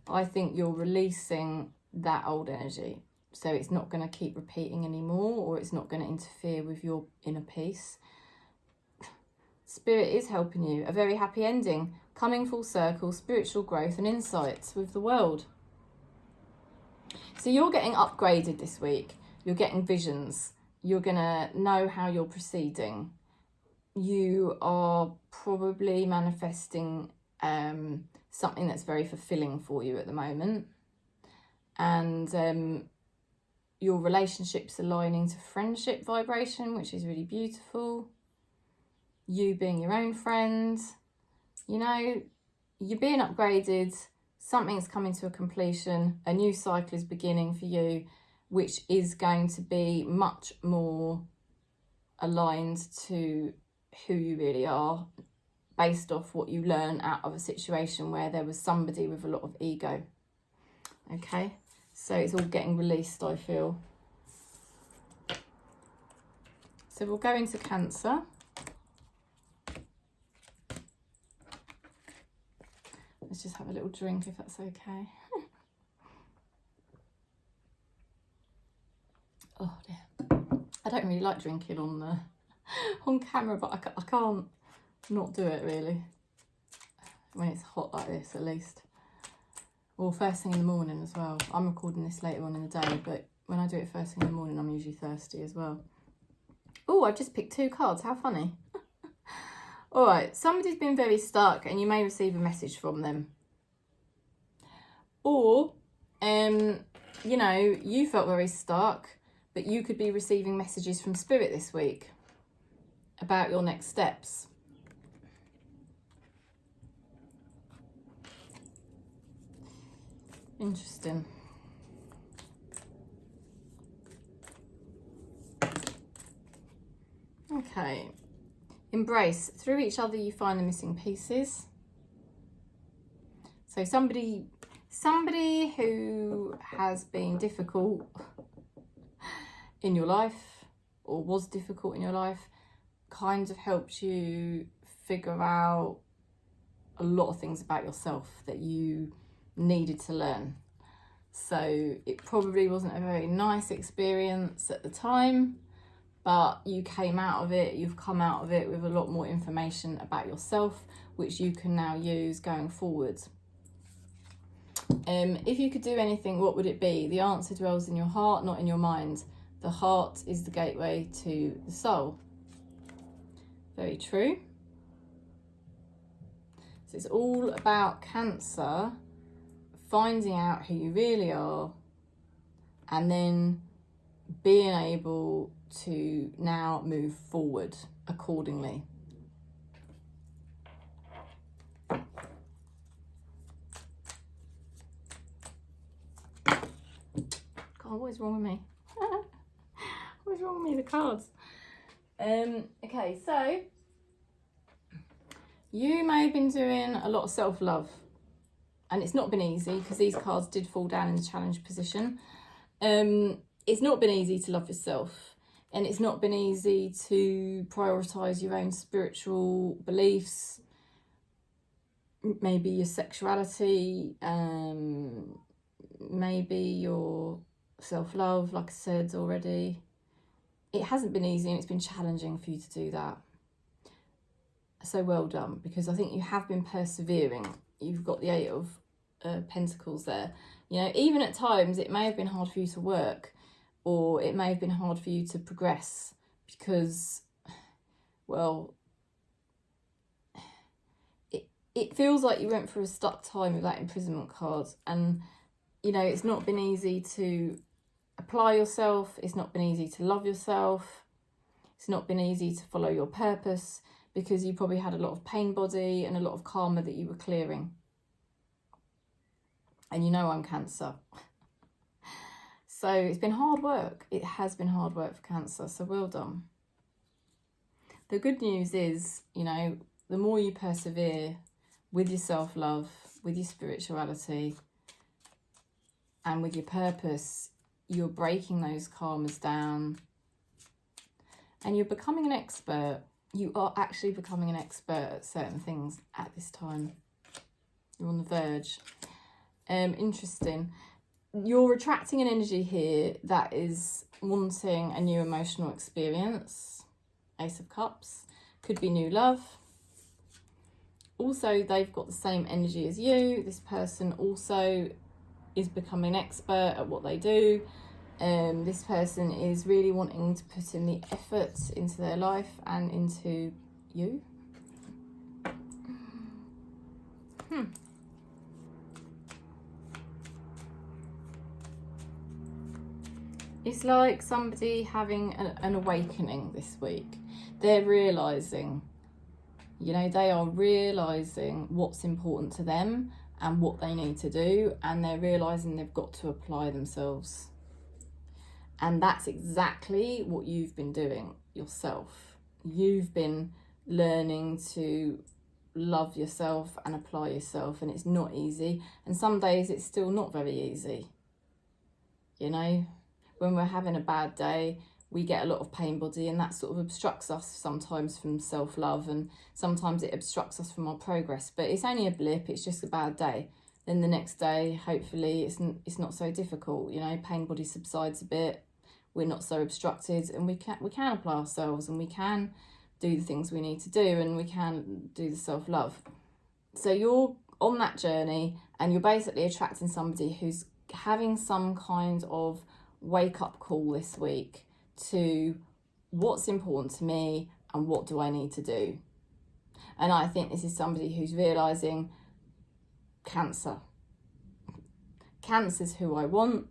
I think you're releasing that old energy. So it's not going to keep repeating anymore, or it's not going to interfere with your inner peace. Spirit is helping you. A very happy ending. Coming full circle, spiritual growth and insights with the world. So you're getting upgraded this week. You're getting visions. You're going to know how you're proceeding. You are probably manifesting something that's very fulfilling for you at the moment. And your relationship's aligning to friendship vibration, which is really beautiful. You being your own friend. You know, you're being upgraded. Something's coming to a completion. A new cycle is beginning for you, which is going to be much more aligned to who you really are, based off what you learn out of a situation where there was somebody with a lot of ego. Okay, so it's all getting released, I feel. So we'll go into Cancer. Let's just have a little drink if that's okay. Oh dear. I don't really like drinking on camera, but I can't not do it really. When it's hot like this, at least. Or first thing in the morning as well. I'm recording this later on in the day, but when I do it first thing in the morning, I'm usually thirsty as well. Oh, I've just picked 2 cards. How funny. All right, somebody's been very stuck and you may receive a message from them. Or, you know, you felt very stuck, but you could be receiving messages from Spirit this week about your next steps. Interesting. Okay. Embrace. Through each other you find the missing pieces. So somebody who has been difficult in your life, or was difficult in your life, kind of helped you figure out a lot of things about yourself that you needed to learn. So it probably wasn't a very nice experience at the time, but you came out of it, you've come out of it with a lot more information about yourself, which you can now use going forward. If you could do anything, what would it be? The answer dwells in your heart, not in your mind. The heart is the gateway to the soul. Very true. So it's all about Cancer, finding out who you really are, and then being able to now move forward accordingly. God, what is wrong with me? What's wrong with me, the cards? Okay, so you may have been doing a lot of self-love, and it's not been easy because these cards did fall down in the challenge position. It's not been easy to love yourself, and it's not been easy to prioritise your own spiritual beliefs, maybe your sexuality, maybe your self-love, like I said already. It hasn't been easy and it's been challenging for you to do that. So well done, because I think you have been persevering. You've got the 8 of Pentacles there. You know, even at times it may have been hard for you to work, or it may have been hard for you to progress because, well, it feels like you went through a stuck time with that imprisonment card, and, you know, it's not been easy to apply yourself. It's not been easy to love yourself. It's not been easy to follow your purpose, because you probably had a lot of pain body and a lot of karma that you were clearing. And you know I'm Cancer. So it's been hard work. It has been hard work for Cancer, so well done. The good news is, you know, the more you persevere with your self-love, with your spirituality, and with your purpose, you're breaking those karmas down and you're becoming an expert. You are actually becoming an expert at certain things at this time. You're on the verge. Interesting. You're attracting an energy here that is wanting a new emotional experience. Ace of Cups. Could be new love. Also, they've got the same energy as you. This person also is becoming an expert at what they do. This person is really wanting to put in the effort into their life and into you. It's like somebody having an awakening this week. They're realising, you know, they are realising what's important to them and what they need to do, and they're realising they've got to apply themselves. And that's exactly what you've been doing yourself. You've been learning to love yourself and apply yourself, and it's not easy. And some days it's still not very easy. You know, when we're having a bad day, we get a lot of pain body, and that sort of obstructs us sometimes from self-love, and sometimes it obstructs us from our progress. But it's only a blip, it's just a bad day. Then the next day, hopefully, it's not so difficult. You know, pain body subsides a bit. We're not so obstructed, and we can apply ourselves, and we can do the things we need to do, and we can do the self-love. So you're on that journey, and you're basically attracting somebody who's having some kind of wake-up call this week to what's important to me and what do I need to do. And I think this is somebody who's realising Cancer. Cancer's who I want.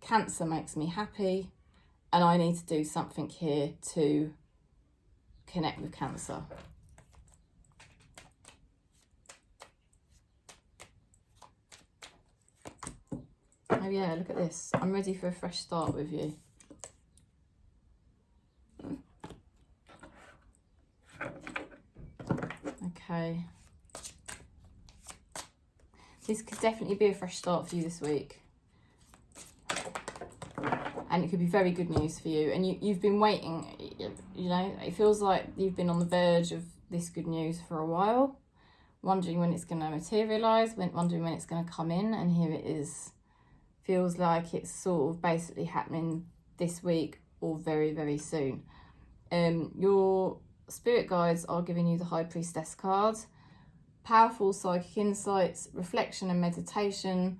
Cancer makes me happy. And I need to do something here to connect with Cancer. Oh yeah, look at this. I'm ready for a fresh start with you. Okay. This could definitely be a fresh start for you this week. And it could be very good news for you. And you've been waiting, you know, it feels like you've been on the verge of this good news for a while, wondering when it's going to materialise, wondering when it's going to come in, and here it is. Feels like it's sort of basically happening this week or very, very soon. Your spirit guides are giving you the High Priestess card. Powerful psychic insights, reflection and meditation,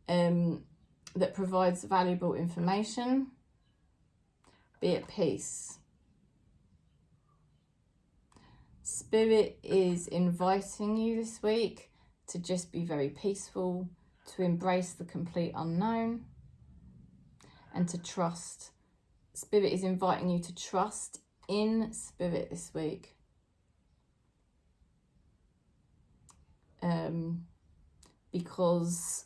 that provides valuable information. Be at peace. Spirit is inviting you this week to just be very peaceful, to embrace the complete unknown, and to trust. Spirit is inviting you to trust in Spirit this week. Because,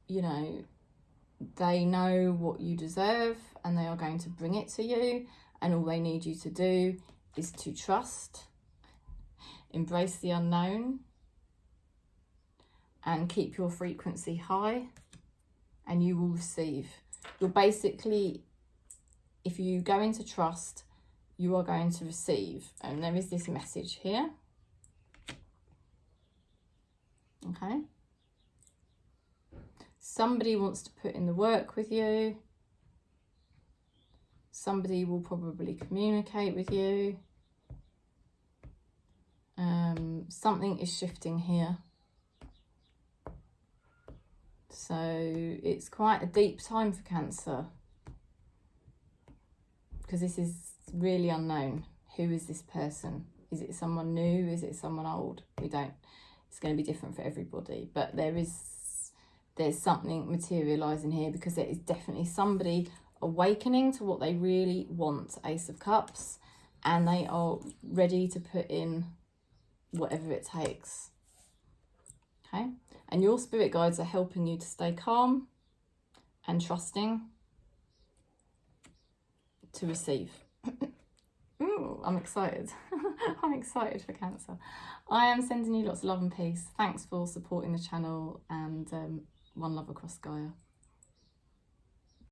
you know, they know what you deserve and they are going to bring it to you, and all they need you to do is to trust, embrace the unknown, and keep your frequency high, and you will receive. You're basically, if you go into trust, you are going to receive. And there is this message here. Okay. Somebody wants to put in the work with you. Somebody will probably communicate with you. Something is shifting here. So it's quite a deep time for Cancer, because this is really unknown. Who is this person? Is it someone new? Is it someone old? We don't. It's going to be different for everybody. But there's something materialising here, because there is definitely somebody awakening to what they really want. Ace of Cups. And they are ready to put in whatever it takes. Okay. And your spirit guides are helping you to stay calm and trusting to receive. Ooh, I'm excited. I'm excited for Cancer. I am sending you lots of love and peace. Thanks for supporting the channel, and one love across Gaia.